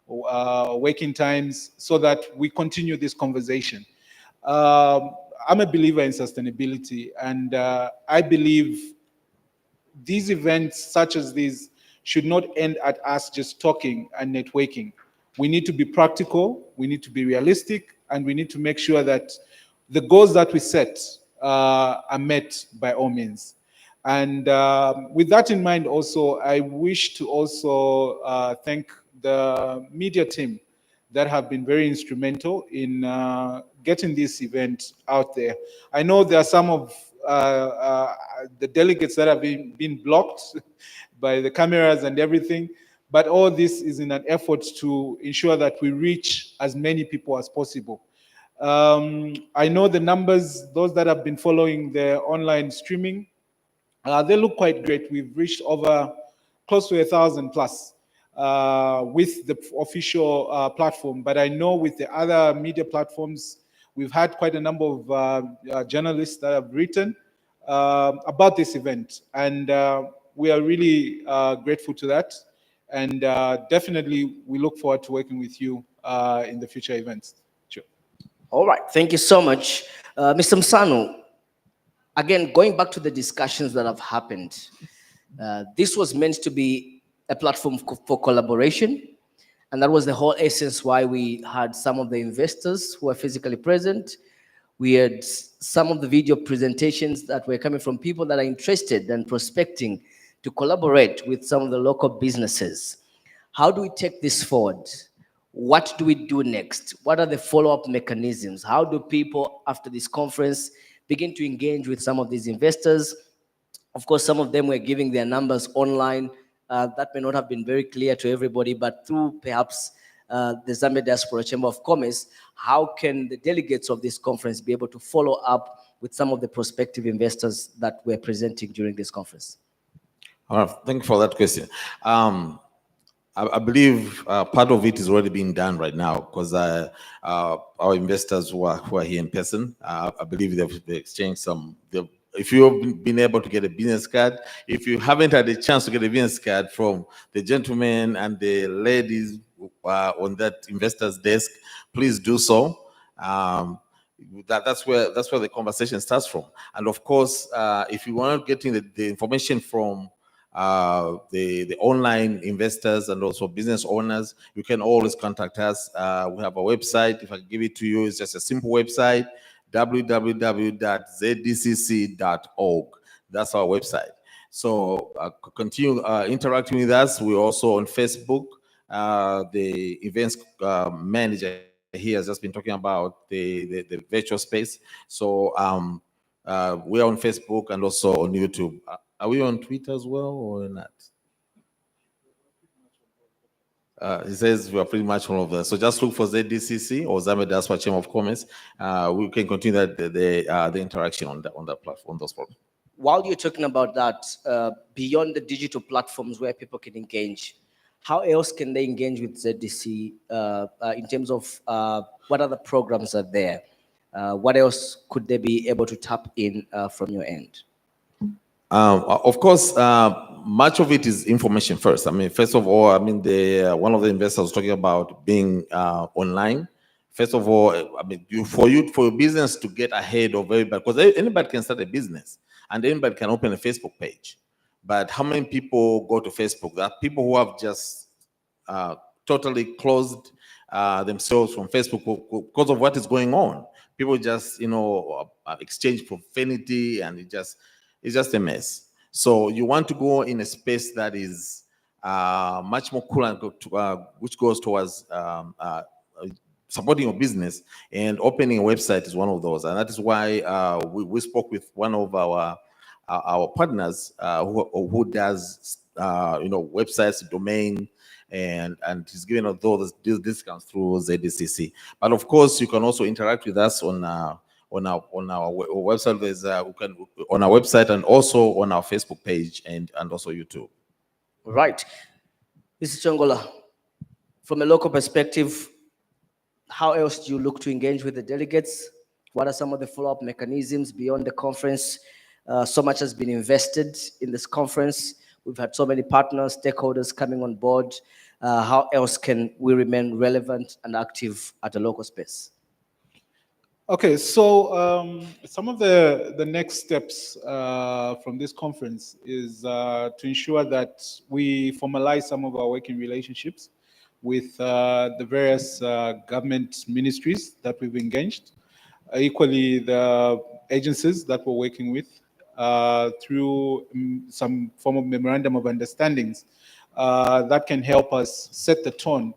working times, so that we continue this conversation. I'm a believer in sustainability, and I believe these events such as these should not end at us just talking and networking. We need to be practical, we need to be realistic, and we need to make sure that the goals that we set are met by all means. And with that in mind also, I wish to also thank the media team that have been very instrumental in getting this event out there. I know there are some of the delegates that have been blocked by the cameras and everything, but all this is in an effort to ensure that we reach as many people as possible. I know the numbers, those that have been following the online streaming, they look quite great. We've reached over close to 1,000 plus with the official platform. But I know with the other media platforms, we've had quite a number of journalists that have written about this event. And we are really grateful to that. And definitely, we look forward to working with you in the future events. Sure. All right, thank you so much. Mr. Msano, again, going back to the discussions that have happened, this was meant to be a platform for collaboration, and that was the whole essence why we had some of the investors who were physically present. We had some of the video presentations that were coming from people that are interested and prospecting to collaborate with some of the local businesses. How do we take this forward? What do we do next? What are the follow-up mechanisms? How do people, after this conference, begin to engage with some of these investors? Of course, some of them were giving their numbers online. That may not have been very clear to everybody, but through perhaps the Zambia Diaspora Chamber of Commerce, how can the delegates of this conference be able to follow up with some of the prospective investors that were presenting during this conference? All right, thank you for that question. I believe part of it is already being done right now, because our investors who are here in person, I believe they've exchanged some. If you've been able to get a business card, if you haven't had a chance to get a business card from the gentlemen and the ladies on that investor's desk, please do so. That's where the conversation starts from. And of course, if you want to get the information from the online investors and also business owners, you can always contact us. We have a website. If I give it to you, it's just a simple website, www.zdcc.org. That's our website. So continue interacting with us. We're also on Facebook. The events manager here has just been talking about the virtual space. So we're on Facebook and also on YouTube. Are we on Twitter as well or not? He says we are pretty much all of that. So just look for ZDCC or Zambia Diaspora Chamber of Commerce. We can continue the interaction on that platform, those platforms. While you're talking about that, beyond the digital platforms where people can engage, how else can they engage with ZDC in terms of what other programs are there? What else could they be able to tap in from your end? Of course, much of it is information first. I mean, first of all, I mean, one of the investors was talking about being online. First of all, I mean, for your business to get ahead of everybody, because anybody can start a business and anybody can open a Facebook page. But how many people go to Facebook? There are people who have just totally closed themselves from Facebook because of what is going on. People just, exchange profanity, and it's just a mess. So you want to go in a space that is much more cool and which goes towards supporting your business, and opening a website is one of those. And that is why we spoke with one of our partners who does websites, domain, and he's giving us those discounts through ZDCC. But of course, you can also interact with us on our website. There's on our website and also on our Facebook page and also YouTube. Right. Mr. Chongola, from a local perspective, how else do you look to engage with the delegates? What are some of the follow-up mechanisms beyond the conference? So much has been invested in this conference. We've had so many partners, stakeholders coming on board. How else can we remain relevant and active at a local space? Okay, so some of the next steps from this conference is to ensure that we formalize some of our working relationships with the various government ministries that we've engaged, equally the agencies that we're working with through some form of memorandum of understandings that can help us set the tone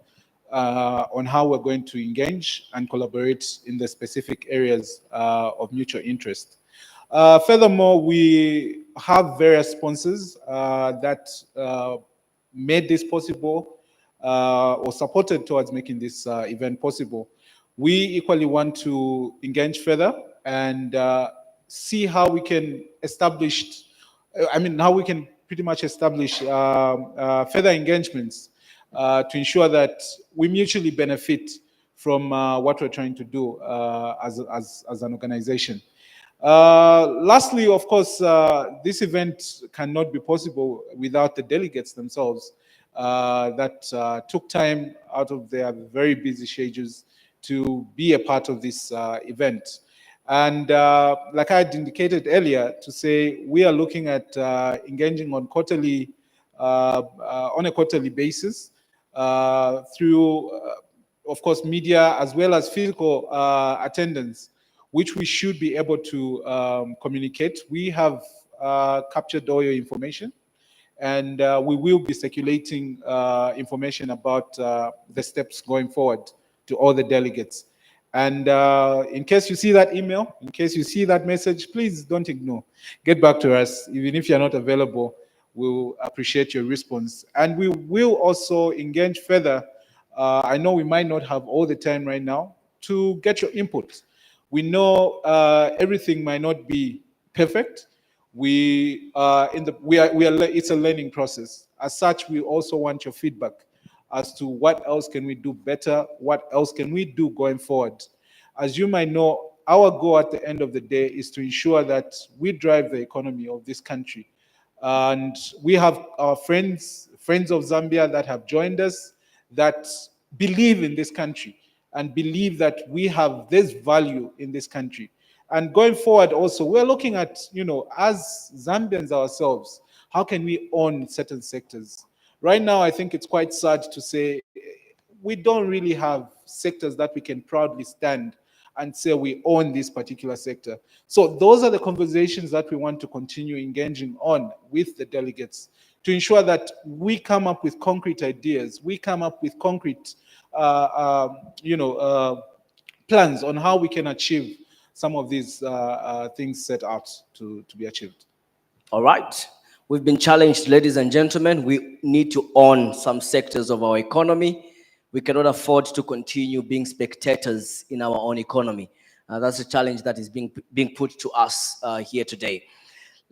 on how we're going to engage and collaborate in the specific areas of mutual interest. Furthermore, we have various sponsors that made this possible or supported towards making this event possible. We equally want to engage further and see how we can establish, how we can pretty much establish further engagements to ensure that we mutually benefit from what we're trying to do as an organization. Lastly, of course, this event cannot be possible without the delegates themselves that took time out of their very busy schedules to be a part of this event. And like I had indicated earlier, to say we are looking at engaging on a quarterly basis through, of course, media as well as physical attendance, which we should be able to communicate. We have captured all your information, and we will be circulating information about the steps going forward to all the delegates. And in case you see that email, in case you see that message, please don't ignore. Get back to us. Even if you're not available, we'll appreciate your response. And we will also engage further. I know we might not have all the time right now to get your input. We know everything might not be perfect. It's a learning process. As such, we also want your feedback as to what else can we do better, what else can we do going forward. As you might know, our goal at the end of the day is to ensure that we drive the economy of this country. And we have our friends of Zambia that have joined us that believe in this country and believe that we have this value in this country. And going forward also, we're looking at, as Zambians ourselves, how can we own certain sectors? Right now, I think it's quite sad to say we don't really have sectors that we can proudly stand and say we own this particular sector. So those are the conversations that we want to continue engaging on with the delegates to ensure that we come up with concrete ideas, we come up with concrete, plans on how we can achieve some of these things set out to be achieved. All right. We've been challenged, ladies and gentlemen. We need to own some sectors of our economy. We cannot afford to continue being spectators in our own economy. That's a challenge that is being put to us here today.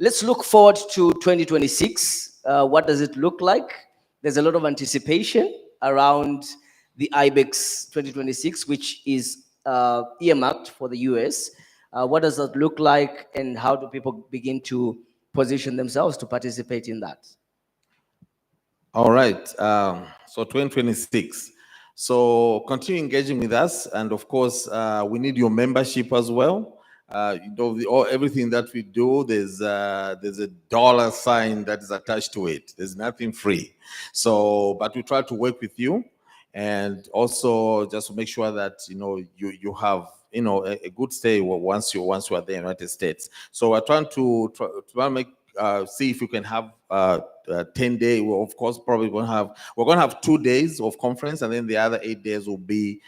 Let's look forward to 2026. What does it look like? There's a lot of anticipation around the IBEX 2026, which is earmarked for the US. What does that look like, and how do people begin to position themselves to participate in that? All right. So 2026. So continue engaging with us, and of course, we need your membership as well. Everything that we do, there's a dollar sign that is attached to it. There's nothing free. So, but we try to work with you, and also just to make sure that you have a good stay once you are there in the United States. So we're trying to make see if you can have 10-day. Well, of course, probably we're going to have 2 days of conference, and then the other 8 days will be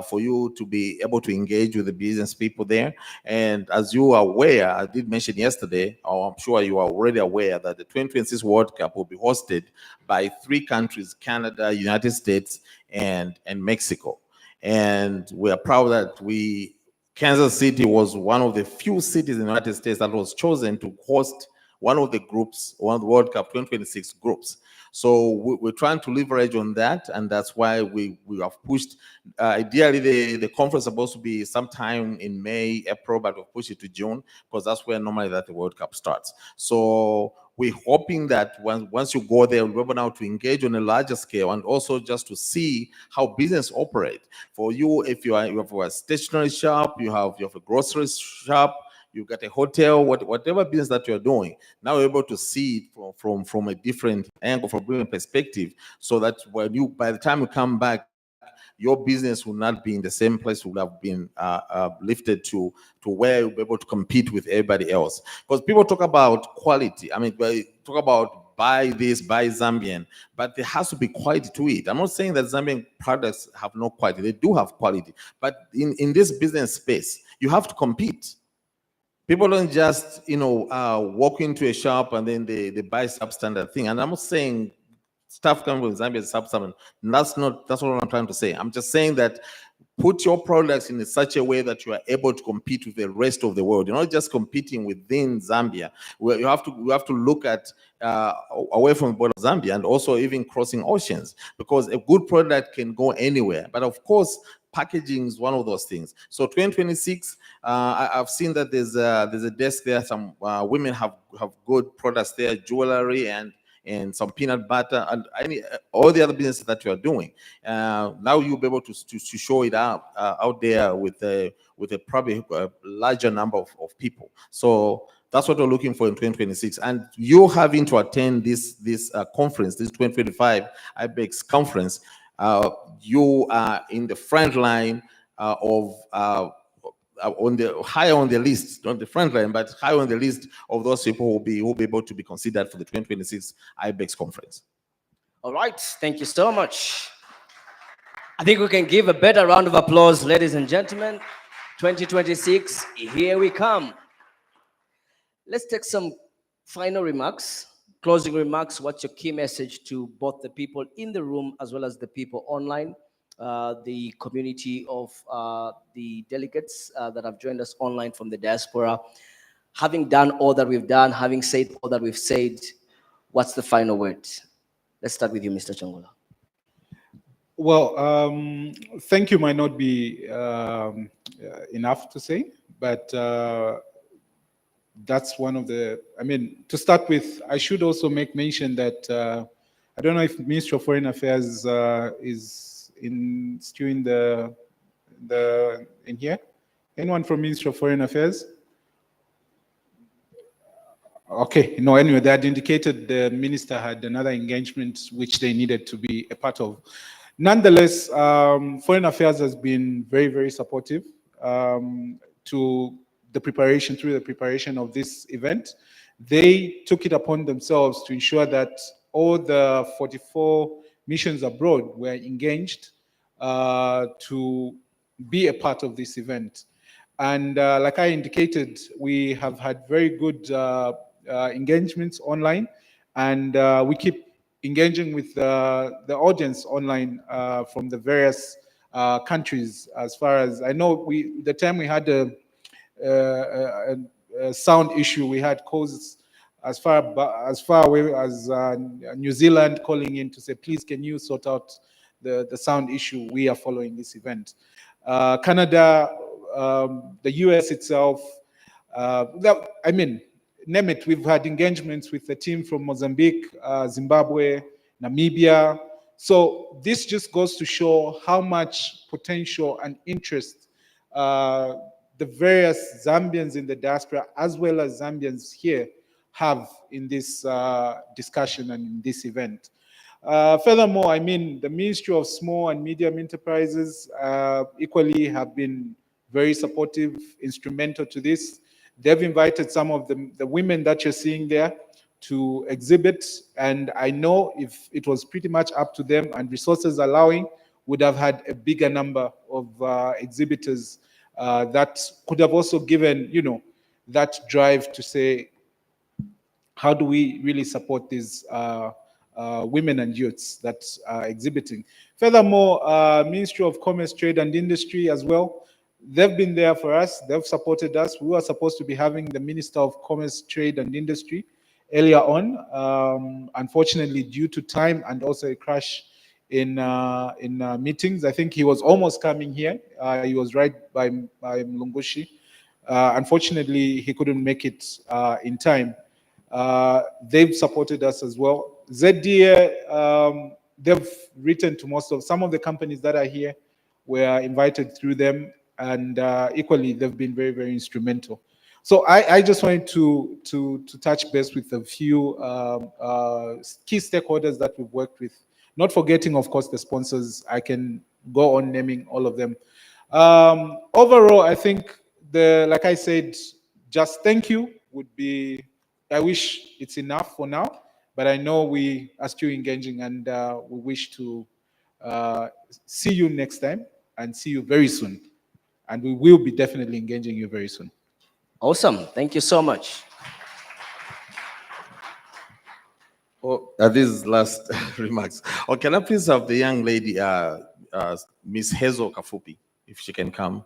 for you to be able to engage with the business people there. And as you are aware, I did mention yesterday, or I'm sure you are already aware, that the 2026 World Cup will be hosted by 3 countries: Canada, United States, and Mexico. And we are proud that Kansas City was one of the few cities in the United States that was chosen to host one of the groups, one of the World Cup 2026 groups. So we're trying to leverage on that, and that's why we have pushed. Ideally, the conference is supposed to be sometime in May, April, but we'll push it to June because that's where normally that the World Cup starts. So we're hoping that once you go there, we'll be able now to engage on a larger scale and also just to see how business operate. For you, if you have a stationery shop, you have a grocery shop, you got a hotel, whatever business that you're doing, now you're able to see it from a different angle, from a different perspective, so that by the time you come back, your business will not be in the same place. Will have been lifted to where you'll be able to compete with everybody else. Because people talk about quality. I mean, they talk about buy this, buy Zambian, but there has to be quality to it. I'm not saying that Zambian products have no quality. They do have quality. But in this business space, you have to compete. People don't just, walk into a shop and then they buy substandard thing. And I'm not saying stuff coming from Zambia is substandard. That's what I'm trying to say. I'm just saying that put your products in such a way that you are able to compete with the rest of the world. You're not just competing within Zambia. You have to look at away from the border of Zambia and also even crossing oceans, because a good product can go anywhere. But of course, packaging is one of those things. So 2026, I've seen that there's a desk there. Some women have good products there, jewelry and some peanut butter and all the other businesses that you are doing. Now you'll be able to show it out there with probably a larger number of people. So that's what we're looking for in 2026. And you having to attend this conference, this 2025 IBEX conference, you are in the front line of higher on the list, not the front line, but higher on the list of those people who will be able to be considered for the 2026 IBEX conference. All right, thank you so much. I think we can give a better round of applause, ladies and gentlemen. 2026, here we come. Let's take some final remarks, closing remarks. What's your key message to both the people in the room as well as the people online? The community of the delegates that have joined us online from the diaspora. Having done all that we've done, having said all that we've said, what's the final word? Let's start with you, Mr. Chongola. Well, thank you might not be enough to say, but that's one of the, to start with, I should also make mention that I don't know if Ministry of Foreign Affairs is still in here? Anyone from Ministry of Foreign Affairs? Okay, no, anyway, they had indicated the minister had another engagement which they needed to be a part of. Nonetheless, Foreign Affairs has been very, very supportive to the preparation of this event. They took it upon themselves to ensure that all the 44 missions abroad were engaged to be a part of this event. And like I indicated, we have had very good engagements online, and we keep engaging with the audience online from the various countries. As far as I know, the time we had a sound issue, we had calls as far away as New Zealand calling in to say, please, can you sort out the sound issue? We are following this event. Canada, the US itself, name it, we've had engagements with the team from Mozambique, Zimbabwe, Namibia. So this just goes to show how much potential and interest the various Zambians in the diaspora, as well as Zambians here, have in this discussion and in this event. Furthermore, the Ministry of Small and Medium Enterprises equally have been very supportive, instrumental to this. They've invited some of the women that you're seeing there to exhibit. And I know if it was pretty much up to them and resources allowing, would have had a bigger number of exhibitors that could have also given, that drive to say, how do we really support these women and youths that are exhibiting? Furthermore, Ministry of Commerce, Trade and Industry as well, they've been there for us. They've supported us. We were supposed to be having the Minister of Commerce, Trade and Industry earlier on. Unfortunately, due to time and also a crash in meetings, I think he was almost coming here. He was right by Mlungushi. Unfortunately, he couldn't make it in time. They've supported us as well. ZDA, they've written to some of the companies that are here, were invited through them, and equally, they've been very, very instrumental. So I just wanted to touch base with a few key stakeholders that we've worked with, not forgetting, of course, the sponsors. I can go on naming all of them. Overall, I think like I said, just thank you would be, I wish it's enough for now, but I know we are still engaging, and we wish to see you next time and see you very soon. And we will be definitely engaging you very soon. Awesome. Thank you so much. These last remarks. Oh, can I please have the young lady, Miss Hazel Kafupi, if she can come?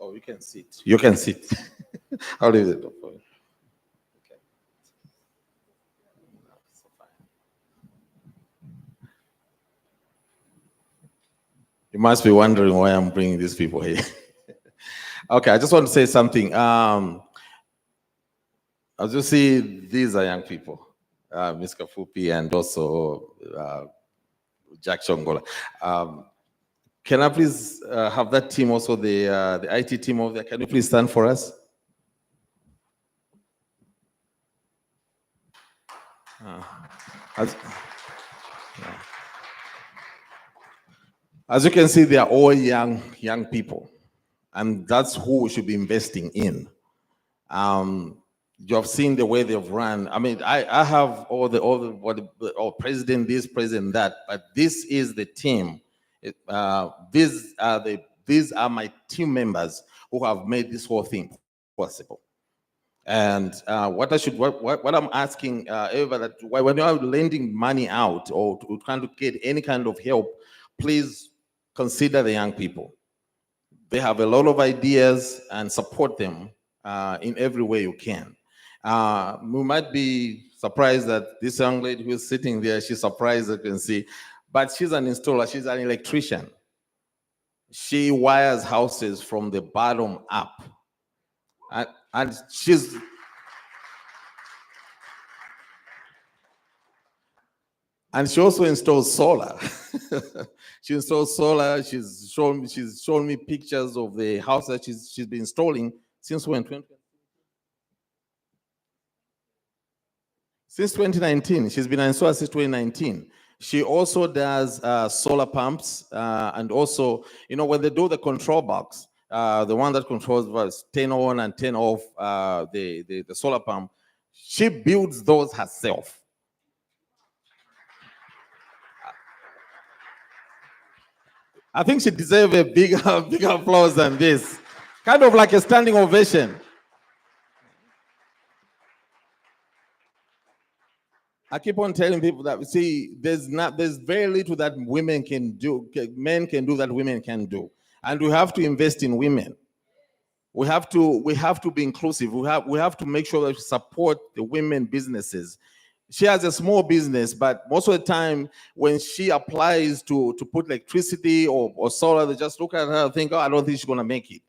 Oh, you can sit. You can sit. I'll leave it up for you. Okay. You must be wondering why I'm bringing these people here. Okay, I just want to say something. As you see, these are young people, Ms. Kafupi and also Jack Chongola. Can I please have that team also, the IT team over there? Can you please stand for us? As you can see, they are all young people, and that's who we should be investing in. You have seen the way they've run. I mean, I have all the president this, president that, but this is the team. These are my team members who have made this whole thing possible. And what I'm asking everybody, that when you are lending money out or trying to get any kind of help, please consider the young people. They have a lot of ideas, and support them in every way you can. We might be surprised that this young lady who is sitting there, she's surprised, you can see, but she's an installer, she's an electrician. She wires houses from the bottom up. And she also installs solar. She installs solar. She's shown me pictures of the house that she's been installing since when? Since 2019. She's been an installer since 2019. She also does solar pumps, and also, when they do the control box, the one that controls 10 on and 10 off, the solar pump, she builds those herself. I think she deserves a bigger applause than this. Kind of like a standing ovation. I keep on telling people that, see, there's very little that women can do, men can do that women can do. And we have to invest in women. We have to be inclusive. We have to make sure that we support the women businesses. She has a small business, but most of the time when she applies to put electricity or solar, they just look at her and think, oh, I don't think she's gonna make it.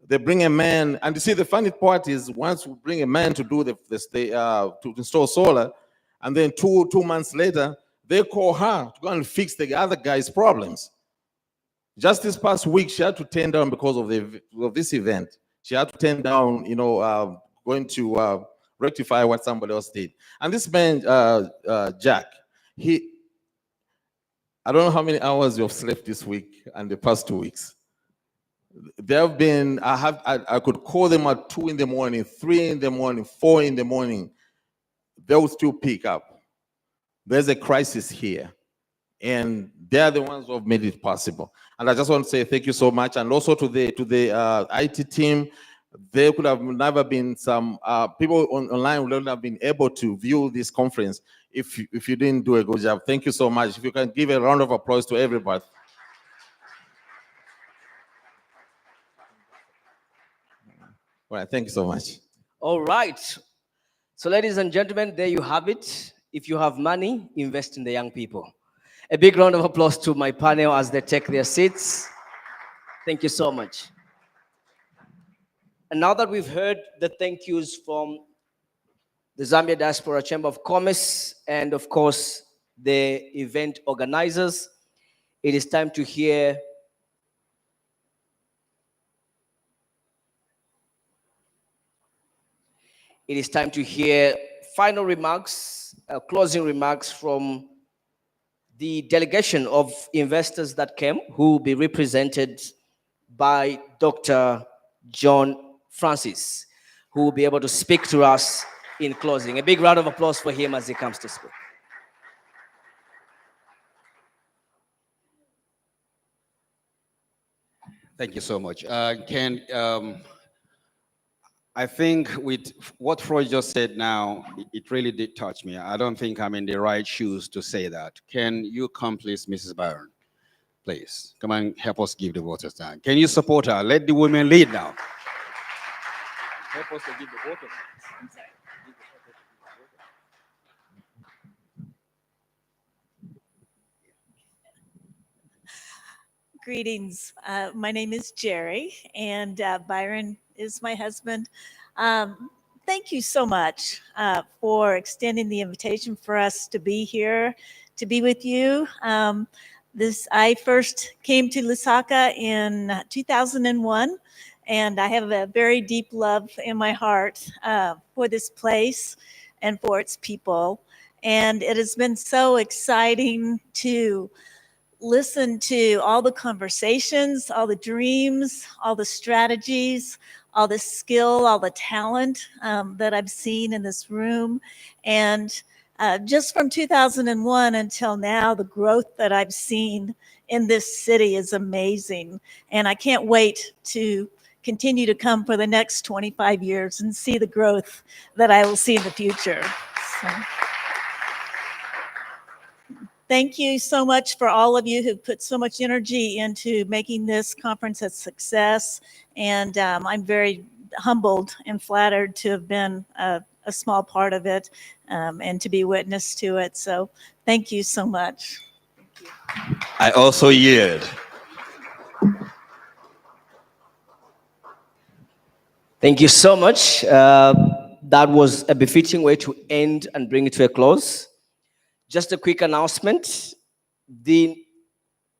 They bring a man, and you see the funny part is once we bring a man to do to install solar, and then two months later, they call her to go and fix the other guy's problems. Just this past week, she had to turn down because of this event. She had to turn down, going to rectify what somebody else did. And this man, Jack, I don't know how many hours you've slept this week and the past 2 weeks. There have been, I could call them at 2 in the morning, 3 in the morning, 4 in the morning. They will still pick up. There's a crisis here. And they're the ones who have made it possible. And I just want to say thank you so much. And also to the IT team. There could have never been some people online would not have been able to view this conference if you didn't do a good job. Thank you so much. If you can give a round of applause to everybody. All right, thank you so much. All right. So ladies and gentlemen, there you have it. If you have money, invest in the young people. A big round of applause to my panel as they take their seats. Thank you so much. And now that we've heard the thank yous from the Zambia Diaspora Chamber of Commerce and of course the event organizers, it is time to hear final remarks, closing remarks from the delegation of investors that came, who will be represented by Dr. John Francis, who will be able to speak to us in closing. A big round of applause for him as he comes to speak. Thank you so much. Ken, I think with what Freud just said now, it really did touch me. I don't think I'm in the right shoes to say that. Can you come, please, Mrs. Byron? Please, come and help us give the voters time. Can you support her? Let the women lead now. Help us to give the voters. I'm sorry. Greetings. My name is Jerry, and Byron is my husband. Thank you so much for extending the invitation for us to be here, to be with you. I first came to Lusaka in 2001, and I have a very deep love in my heart for this place and for its people. And it has been so exciting to listen to all the conversations, all the dreams, all the strategies, all the skill, all the talent that I've seen in this room. And just from 2001 until now, the growth that I've seen in this city is amazing. And I can't wait to continue to come for the next 25 years and see the growth that I will see in the future. So. Thank you so much for all of you who put so much energy into making this conference a success. And I'm very humbled and flattered to have been a small part of it and to be witness to it. So thank you so much. Thank you. I also yield. Thank you so much. That was a befitting way to end and bring it to a close. Just a quick announcement. The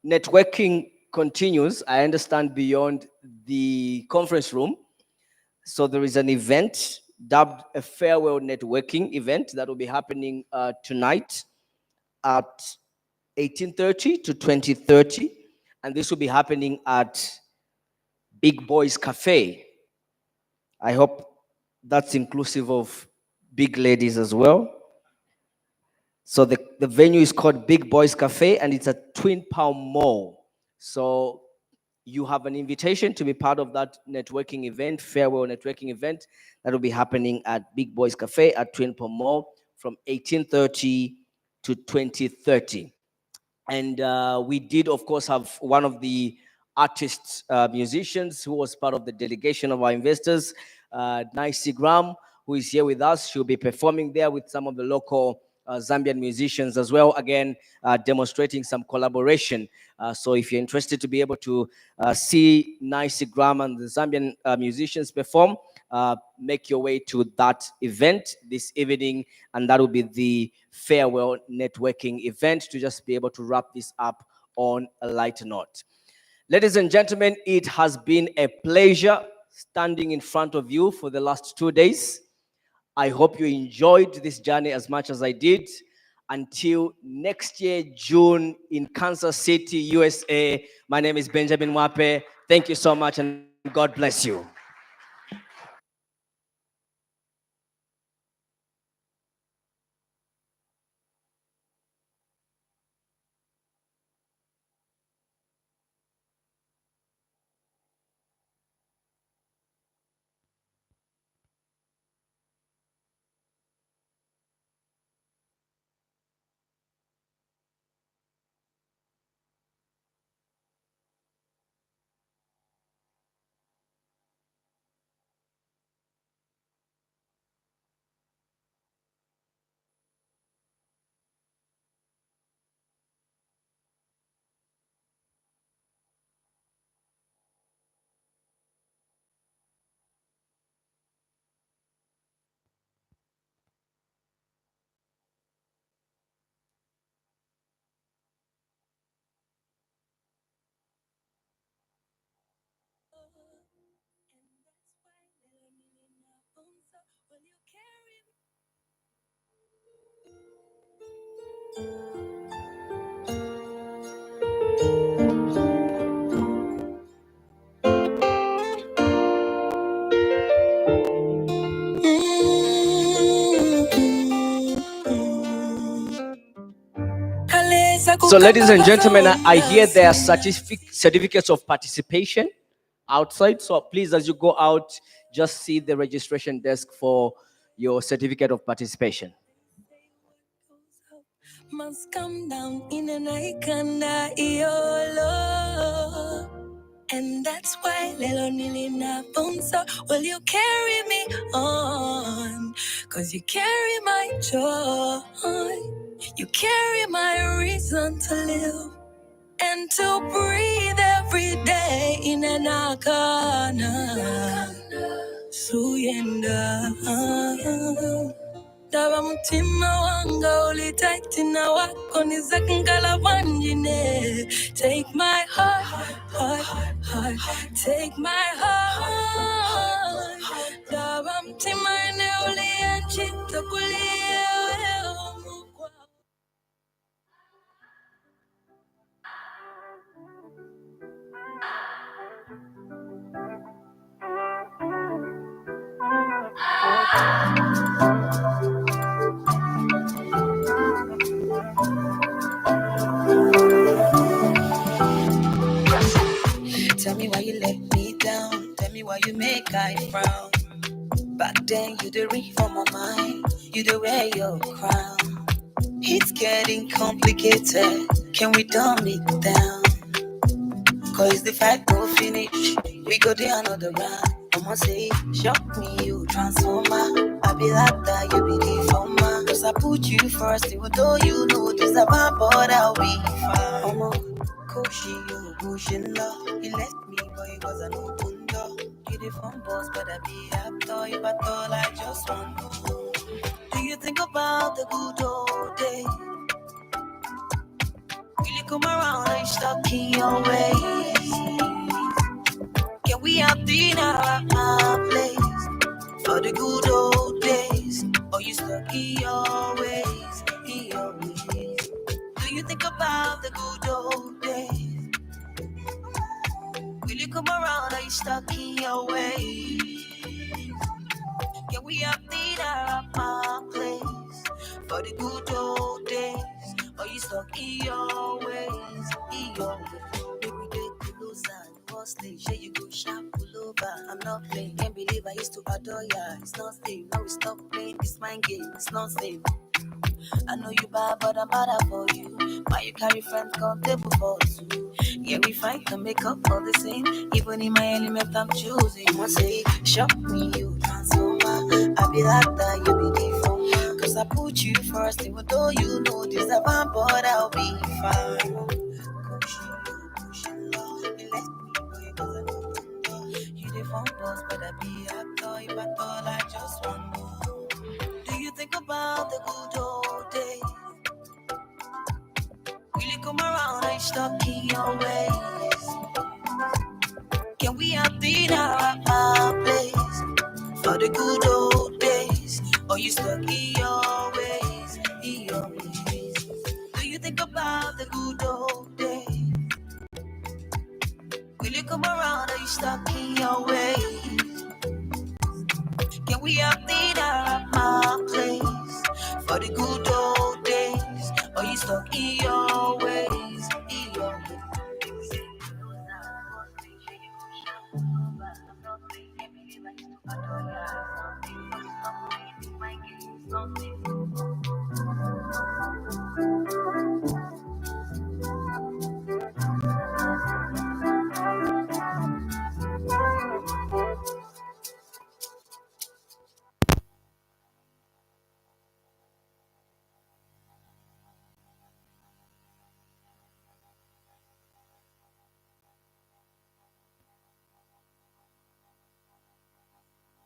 networking continues, I understand, beyond the conference room. So there is an event dubbed a farewell networking event that will be happening tonight at 18:30 to 20:30. And this will be happening at Big Boys Cafe. I hope that's inclusive of big ladies as well. So the venue is called Big Boys Cafe, and it's at Twin Palm Mall. So you have an invitation to be part of that networking event, farewell networking event, that will be happening at Big Boys Cafe at Twin Palm Mall from 18:30 to 20:30. And we did, of course, have one of the artists, musicians who was part of the delegation of our investors, Nicey Graham, who is here with us. She'll be performing there with some of the local Zambian musicians as well, again, demonstrating some collaboration. So if you're interested to be able to see Nicey Graham and the Zambian musicians perform, make your way to that event this evening, and that will be the farewell networking event to just be able to wrap this up on a lighter note. Ladies and gentlemen, it has been a pleasure standing in front of you for the last 2 days. I hope you enjoyed this journey as much as I did. Until next year, June, in Kansas City, USA, my name is Benjamin Mwape. Thank you so much, and God bless you. So, ladies and gentlemen, I hear there are certificates of participation outside. So please, as you go out, just see the registration desk for your certificate of participation. Must come down in an ikanda iolo. And that's why Lelo Nilina Bunso, will you carry me on? Cause you carry my joy. You carry my reason to live and to breathe every day in an akana. Suyenda. Daba mutima wanga ulitaitina wako nizakangala wanjine. Take my heart, take my heart. Daba mutima ene ulianchita kulia wewe. Tell me why you let me down. Tell me why you make I frown. Back then you the ring for my mind. You the wear your crown. It's getting complicated. Can we dumb it down? Cause the fight go finish. We go there another round. I'ma say, shock me, you transformer. I be like that, you be the former. Cause I put you first, even though you know this about, but I'll be fine. I'ma coach you, pushing love. You left me, but it was an open door. You the phone boss, but I be after. If I thought I just want to know. Do you think about the good old days? Will you come around and stuck in your ways? Can we have dinner at my place for the good old days? Or you stuck in your ways, in your ways? Do you think about the good old days? Will you come around or you stuck in your ways? Can we have dinner at my place for the good old days? Or you stuck in your ways, in your ways? Make we get the loser, the worst thing. Share you go sharp, pull over. I'm not playing, can't believe I used to adore ya. It's nothing, now we stop playing this mind game. It's nothing. I know you bad, but I'm better for you. Why you carry friends come table for two? Yeah, we fight and make up for the same. Even in my element, I'm choosing. I say, shock me, you transformer. I be be that you be the phone. Cause I put you first, even though you know this a van, but I'll be fine. You the phone boss, but I be a toy, but all I just want more. Do you think about the good old days? Will you come around and stuck in your ways? Can we have dinner at my place for the good old days? Or you stuck in your ways, in your ways? Do you think about the good old days? Will you come around or you stuck in your ways? Can we have dinner at my place for the good old days? Or you stuck in your ways, in your ways?